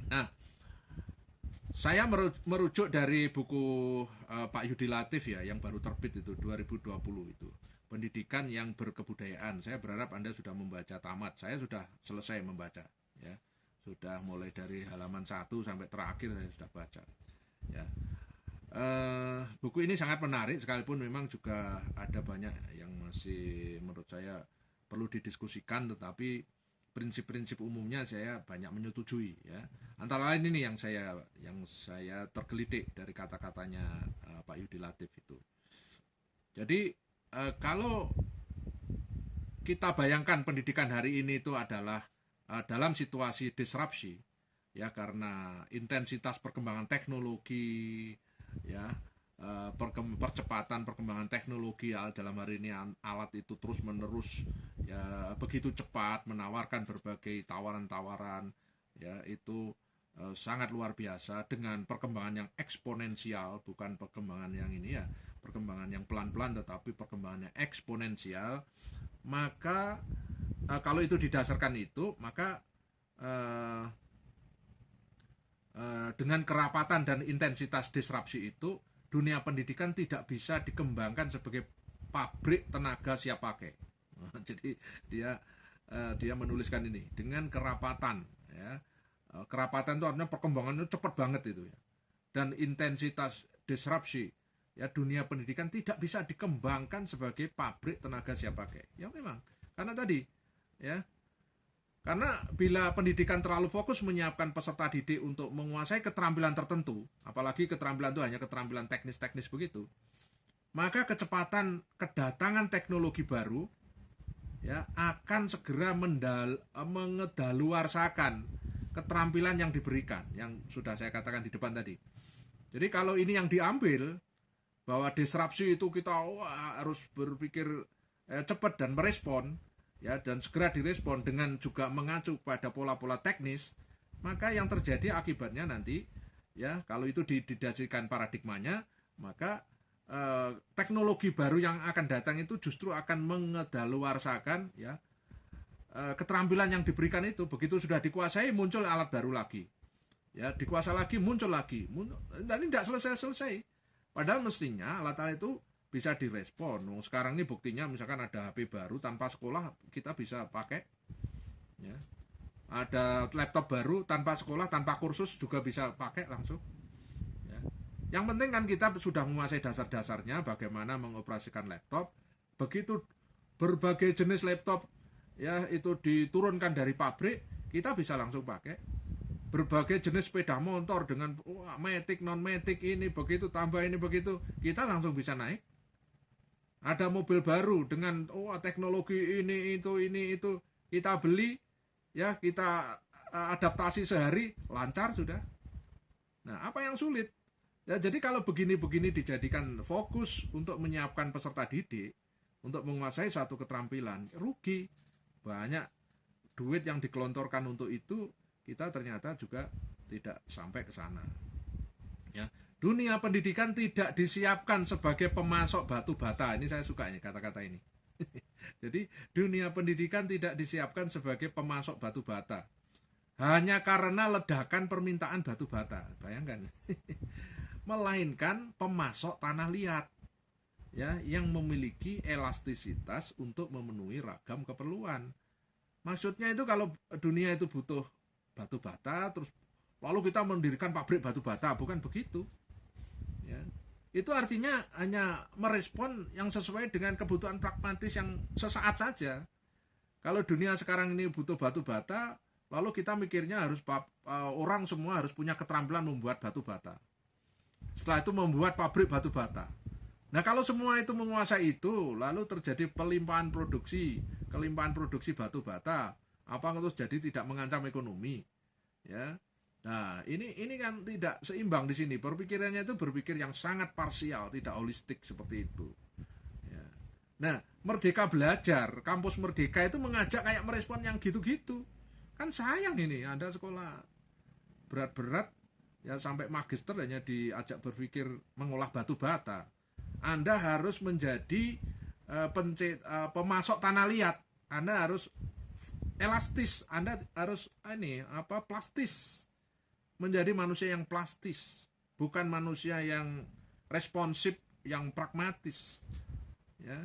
Nah, saya merujuk dari buku Pak Yudi Latif ya, yang baru terbit itu 2020 itu, Pendidikan yang Berkebudayaan. Saya berharap Anda sudah membaca tamat. Saya sudah selesai membaca, ya. Sudah mulai dari halaman 1 sampai terakhir saya sudah baca. Ya. Buku ini sangat menarik, sekalipun memang juga ada banyak yang masih menurut saya perlu didiskusikan, tetapi prinsip-prinsip umumnya saya banyak menyetujui, ya. Antara lain ini yang saya tergelitik dari kata-katanya Pak Yudi Latif itu. Jadi kalau kita bayangkan pendidikan hari ini itu adalah dalam situasi disrupsi, ya, karena intensitas perkembangan teknologi, ya, percepatan perkembangan teknologi dalam hari ini, alat itu terus menerus, ya, begitu cepat menawarkan berbagai tawaran-tawaran, ya, itu sangat luar biasa dengan perkembangan yang eksponensial, bukan perkembangan yang ini, ya, perkembangan yang pelan-pelan tetapi perkembangannya eksponensial. Maka kalau itu didasarkan itu, maka dengan kerapatan dan intensitas disrupsi itu, dunia pendidikan tidak bisa dikembangkan sebagai pabrik tenaga siap pakai. Jadi dia menuliskan ini dengan kerapatan, ya. Kerapatan itu artinya perkembangannya cepat banget itu, ya. Dan intensitas disrupsi, ya, dunia pendidikan tidak bisa dikembangkan sebagai pabrik tenaga siap pakai. Ya memang, karena tadi, ya. Karena bila pendidikan terlalu fokus menyiapkan peserta didik untuk menguasai keterampilan tertentu, apalagi keterampilan itu hanya keterampilan teknis-teknis begitu, maka kecepatan kedatangan teknologi baru, ya, akan segera mengedaluarsakan keterampilan yang diberikan, yang sudah saya katakan di depan tadi. Jadi kalau ini yang diambil, bahwa disrupsi itu kita harus berpikir cepat dan merespon, ya, dan segera direspon dengan juga mengacu pada pola-pola teknis, maka yang terjadi akibatnya nanti, ya, kalau itu didasarkan paradigmanya, maka teknologi baru yang akan datang itu justru akan mengedaluarsakan ya keterampilan yang diberikan itu. Begitu sudah dikuasai muncul alat baru lagi, ya dikuasai lagi muncul lagi, dan ini tidak selesai. Padahal mestinya alat-alat itu bisa direspon. Sekarang ini buktinya misalkan ada HP baru tanpa sekolah kita bisa pakai, ya. Ada laptop baru tanpa sekolah, tanpa kursus juga bisa pakai langsung. Yang penting kan kita sudah menguasai dasar-dasarnya bagaimana mengoperasikan laptop. Begitu berbagai jenis laptop ya itu diturunkan dari pabrik, kita bisa langsung pakai. Berbagai jenis sepeda motor dengan matic, non matic ini begitu, tambah ini begitu, kita langsung bisa naik. Ada mobil baru dengan teknologi ini itu, kita beli ya, kita adaptasi sehari lancar sudah. Nah, apa yang sulit? Ya, jadi kalau begini-begini dijadikan fokus untuk menyiapkan peserta didik untuk menguasai satu keterampilan, rugi. Banyak duit yang digelontorkan untuk itu, kita ternyata juga tidak sampai ke sana. Ya, dunia pendidikan tidak disiapkan sebagai pemasok batu bata. Ini saya suka ini kata-kata ini. Jadi dunia pendidikan tidak disiapkan sebagai pemasok batu bata. Hanya karena ledakan permintaan batu bata. Bayangkan. Melainkan pemasok tanah liat ya, yang memiliki elastisitas untuk memenuhi ragam keperluan. Maksudnya itu kalau dunia itu butuh batu bata terus lalu kita mendirikan pabrik batu bata, bukan begitu ya. Itu artinya hanya merespon yang sesuai dengan kebutuhan pragmatis yang sesaat saja. Kalau dunia sekarang ini butuh batu bata, lalu kita mikirnya harus orang semua harus punya keterampilan membuat batu bata. Setelah itu membuat pabrik batu bata. Nah, kalau semua itu menguasai itu, lalu terjadi kelimpahan produksi batu bata, apa terus jadi tidak mengancam ekonomi, ya. Nah, ini kan tidak seimbang di sini. Berpikirannya itu berpikir yang sangat parsial, tidak holistik seperti itu. Ya. Nah, Merdeka Belajar, kampus Merdeka itu mengajak kayak merespon yang gitu-gitu. Kan sayang ini, Anda sekolah berat-berat ya sampai magister hanya diajak berpikir mengolah batu bata. Anda harus menjadi pemasok tanah liat. Anda harus elastis. Anda harus plastis. Menjadi manusia yang plastis, bukan manusia yang responsif, yang pragmatis. Ya.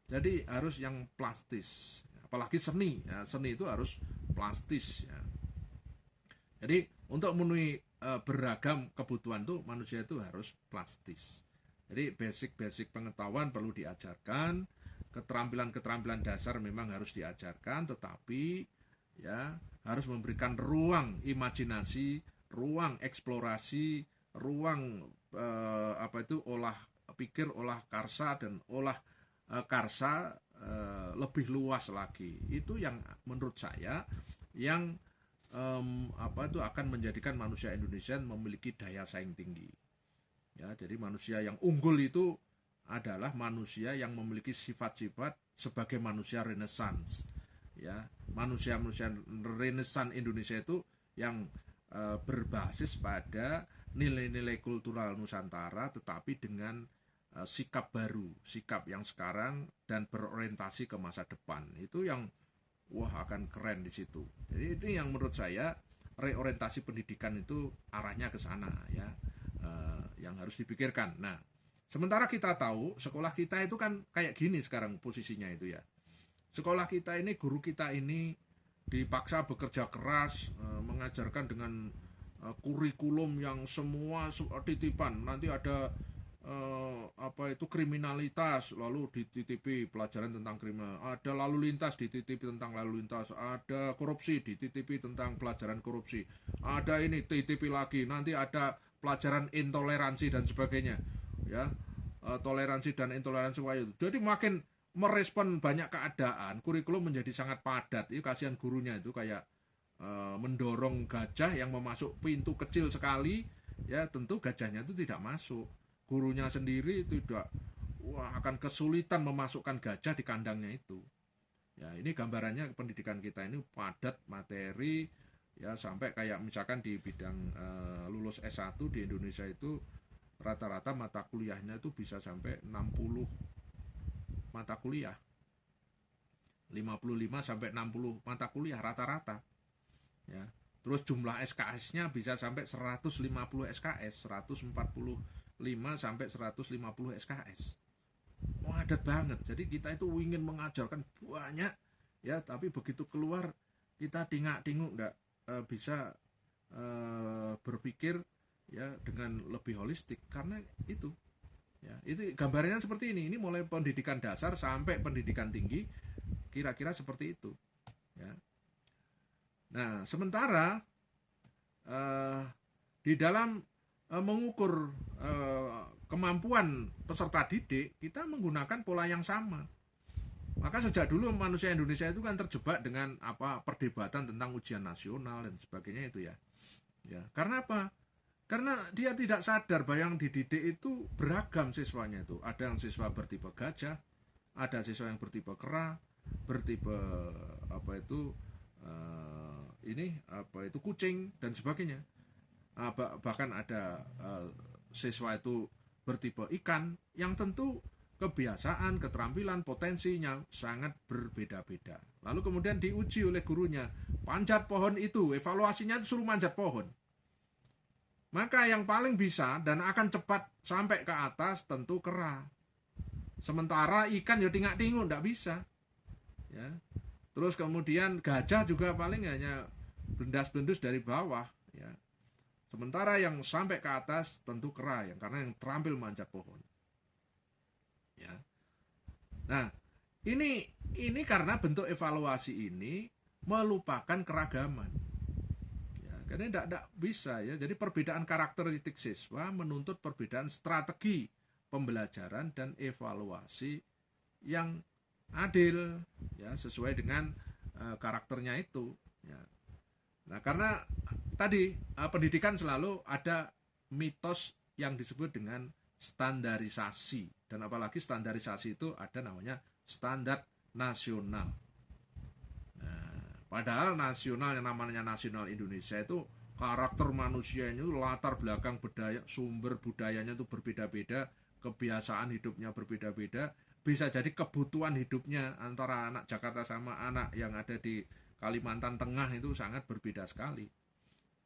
Jadi harus yang plastis. Apalagi seni. Ya, seni itu harus plastis. Ya. Jadi untuk memenuhi beragam kebutuhan tuh manusia itu harus plastis. Jadi basic pengetahuan perlu diajarkan, keterampilan dasar memang harus diajarkan, tetapi ya harus memberikan ruang imajinasi, ruang eksplorasi, ruang olah pikir, olah karsa dan olah karsa lebih luas lagi. Itu yang menurut saya yang akan menjadikan manusia Indonesia memiliki daya saing tinggi. Ya, jadi manusia yang unggul itu adalah manusia yang memiliki sifat-sifat sebagai manusia Renaissance. Ya, manusia Renaissance Indonesia itu yang berbasis pada nilai-nilai kultural Nusantara, tetapi dengan sikap baru, sikap yang sekarang dan berorientasi ke masa depan. Itu yang akan keren di situ. Jadi itu yang menurut saya reorientasi pendidikan itu arahnya ke sana ya, yang harus dipikirkan. Nah, sementara kita tahu sekolah kita itu kan kayak gini sekarang posisinya itu ya. Sekolah kita ini, guru kita ini dipaksa bekerja keras, mengajarkan dengan kurikulum yang semua titipan. Nanti ada kriminalitas, lalu dititipi pelajaran tentang kriminal, ada lalu lintas dititipi tentang lalu lintas, ada korupsi dititipi tentang pelajaran korupsi, ada ini titipi lagi, nanti ada pelajaran intoleransi dan sebagainya ya, toleransi dan intoleransi. Jadi makin merespon banyak keadaan, kurikulum menjadi sangat padat. Itu kasihan gurunya itu kayak mendorong gajah yang memasuk pintu kecil sekali ya, tentu gajahnya itu tidak masuk. Gurunya sendiri tidak akan kesulitan memasukkan gajah di kandangnya itu. Ya, ini gambarannya pendidikan kita ini padat materi ya, sampai kayak misalkan di bidang lulus S1 di Indonesia itu rata-rata mata kuliahnya itu bisa sampai 60 mata kuliah, 55 sampai 60 mata kuliah rata-rata ya. Terus jumlah SKS-nya bisa sampai 150 SKS, 145 sampai 150 SKS. Padat banget. Jadi kita itu ingin mengajarkan banyak ya, tapi begitu keluar kita tingak-tinguk nggak bisa berpikir ya dengan lebih holistik, karena itu ya, itu gambarnya seperti ini mulai pendidikan dasar sampai pendidikan tinggi kira-kira seperti itu ya. Nah sementara di dalam mengukur kemampuan peserta didik, kita menggunakan pola yang sama. Maka sejak dulu manusia Indonesia itu kan terjebak dengan perdebatan tentang ujian nasional dan sebagainya itu ya. Ya, karena apa? Karena dia tidak sadar bahwa yang dididik itu beragam siswanya itu. Ada yang siswa bertipe gajah, ada siswa yang bertipe kera, bertipe kucing dan sebagainya. Bahkan ada siswa itu bertipe ikan yang tentu kebiasaan, keterampilan, potensinya sangat berbeda-beda. Lalu kemudian diuji oleh gurunya, panjat pohon itu, evaluasinya suruh manjat pohon. Maka yang paling bisa dan akan cepat sampai ke atas tentu kera. Sementara ikan ya tingak-tinguk, tidak bisa. Ya. Terus kemudian gajah juga paling hanya blendas-blendus dari bawah. Ya. Sementara yang sampai ke atas tentu kera, karena yang terampil manjat pohon. Ya. Nah, ini karena bentuk evaluasi ini melupakan keragaman. Ya, karena tidak bisa ya. Jadi perbedaan karakteristik siswa menuntut perbedaan strategi pembelajaran dan evaluasi yang adil ya, sesuai dengan karakternya itu ya. Nah, karena tadi pendidikan selalu ada mitos yang disebut dengan standarisasi, dan apalagi standarisasi itu ada namanya standar nasional. Nah, padahal nasional yang namanya nasional Indonesia itu karakter manusianya itu latar belakang budaya, sumber budayanya itu berbeda-beda, kebiasaan hidupnya berbeda-beda, bisa jadi kebutuhan hidupnya antara anak Jakarta sama anak yang ada di Kalimantan Tengah itu sangat berbeda sekali.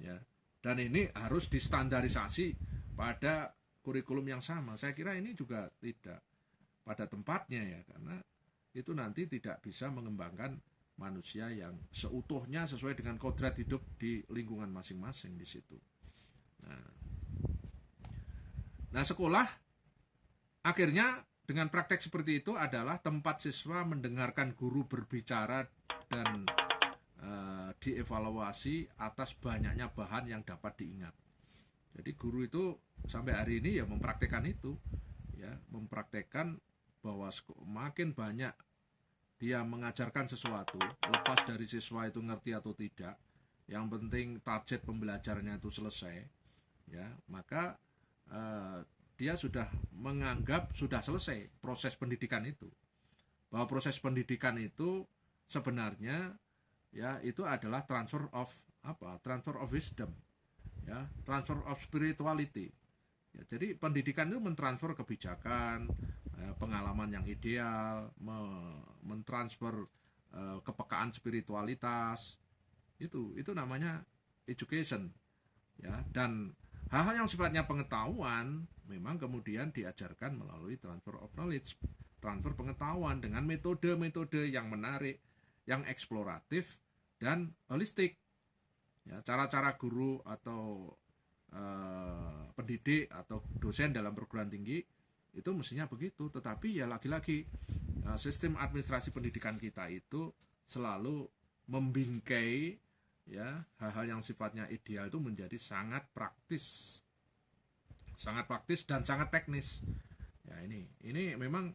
Ya. Dan ini harus distandarisasi pada kurikulum yang sama. Saya kira ini juga tidak pada tempatnya ya, karena itu nanti tidak bisa mengembangkan manusia yang seutuhnya sesuai dengan kodrat hidup di lingkungan masing-masing di situ. Nah, sekolah akhirnya dengan praktek seperti itu adalah tempat siswa mendengarkan guru berbicara dan dievaluasi atas banyaknya bahan yang dapat diingat. Jadi guru itu sampai hari ini ya mempraktekkan itu, ya, mempraktekkan bahwa makin banyak dia mengajarkan sesuatu, lepas dari siswa itu ngerti atau tidak, yang penting target pembelajarannya itu selesai, ya, maka dia sudah menganggap sudah selesai proses pendidikan itu. Bahwa proses pendidikan itu sebenarnya ya itu adalah transfer of wisdom, ya, transfer of spirituality. Ya, jadi pendidikan itu mentransfer kebijakan, pengalaman yang ideal, mentransfer kepekaan spiritualitas. Itu namanya education. Ya, dan hal-hal yang sifatnya pengetahuan memang kemudian diajarkan melalui transfer of knowledge, transfer pengetahuan dengan metode-metode yang menarik, yang eksploratif dan holistik. Ya, cara-cara guru atau pendidik atau dosen dalam perguruan tinggi itu mestinya begitu. Tetapi ya lagi-lagi sistem administrasi pendidikan kita itu selalu membingkai ya hal-hal yang sifatnya ideal itu menjadi sangat praktis dan sangat teknis. Ya ini memang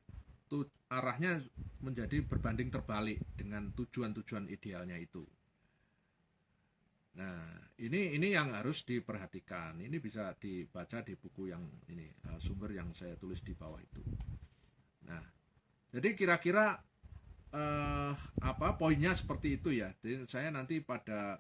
arahnya menjadi berbanding terbalik dengan tujuan-tujuan idealnya itu. Nah, ini yang harus diperhatikan. Ini bisa dibaca di buku yang ini, sumber yang saya tulis di bawah itu. Nah, jadi kira-kira poinnya seperti itu ya. Jadi saya nanti pada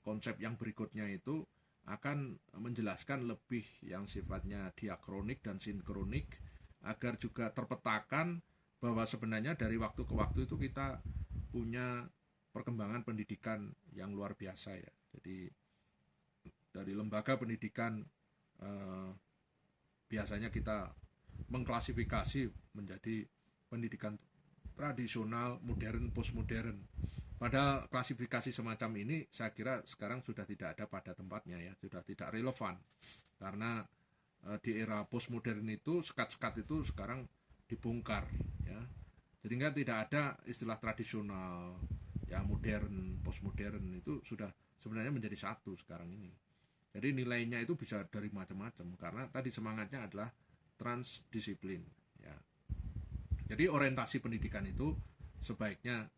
konsep yang berikutnya itu akan menjelaskan lebih yang sifatnya diakronik dan sinkronik, agar juga terpetakan bahwa sebenarnya dari waktu ke waktu itu kita punya perkembangan pendidikan yang luar biasa ya. Jadi dari lembaga pendidikan biasanya kita mengklasifikasi menjadi pendidikan tradisional, modern, postmodern. Padahal klasifikasi semacam ini saya kira sekarang sudah tidak ada pada tempatnya ya, sudah tidak relevan. Karena di era postmodern itu sekat-sekat itu sekarang dibongkar ya. Sehingga tidak ada istilah tradisional, ya modern, postmodern itu sudah sebenarnya menjadi satu sekarang ini. Jadi nilainya itu bisa dari macam-macam karena tadi semangatnya adalah transdisiplin ya. Jadi orientasi pendidikan itu sebaiknya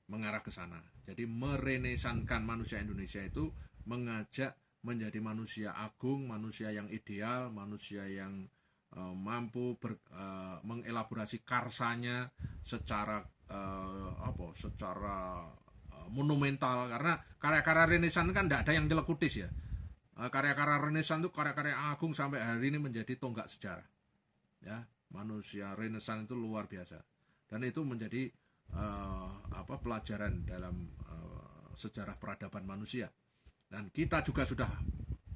mengarah ke sana. Jadi merenesankan manusia Indonesia itu mengajak menjadi manusia agung, manusia yang ideal, manusia yang mampu mengelaborasi karsanya secara secara monumental, karena karya-karya Renaissance kan tidak ada yang nyelekutis ya. Karya-karya Renaissance itu karya-karya agung sampai hari ini menjadi tonggak sejarah. Ya, manusia Renaissance itu luar biasa dan itu menjadi pelajaran dalam sejarah peradaban manusia. Dan kita juga sudah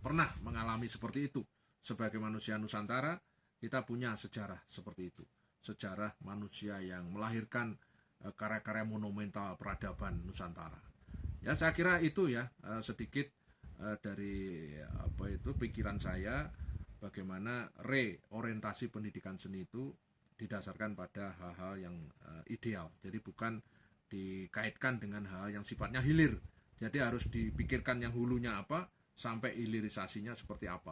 pernah mengalami seperti itu. Sebagai manusia Nusantara, kita punya sejarah seperti itu. Sejarah manusia yang melahirkan karya-karya monumental peradaban Nusantara. Ya, saya kira itu ya sedikit dari pikiran saya bagaimana reorientasi pendidikan seni itu didasarkan pada hal-hal yang ideal. Jadi bukan dikaitkan dengan hal yang sifatnya hilir. Jadi harus dipikirkan yang hulunya apa sampai hilirisasinya seperti apa.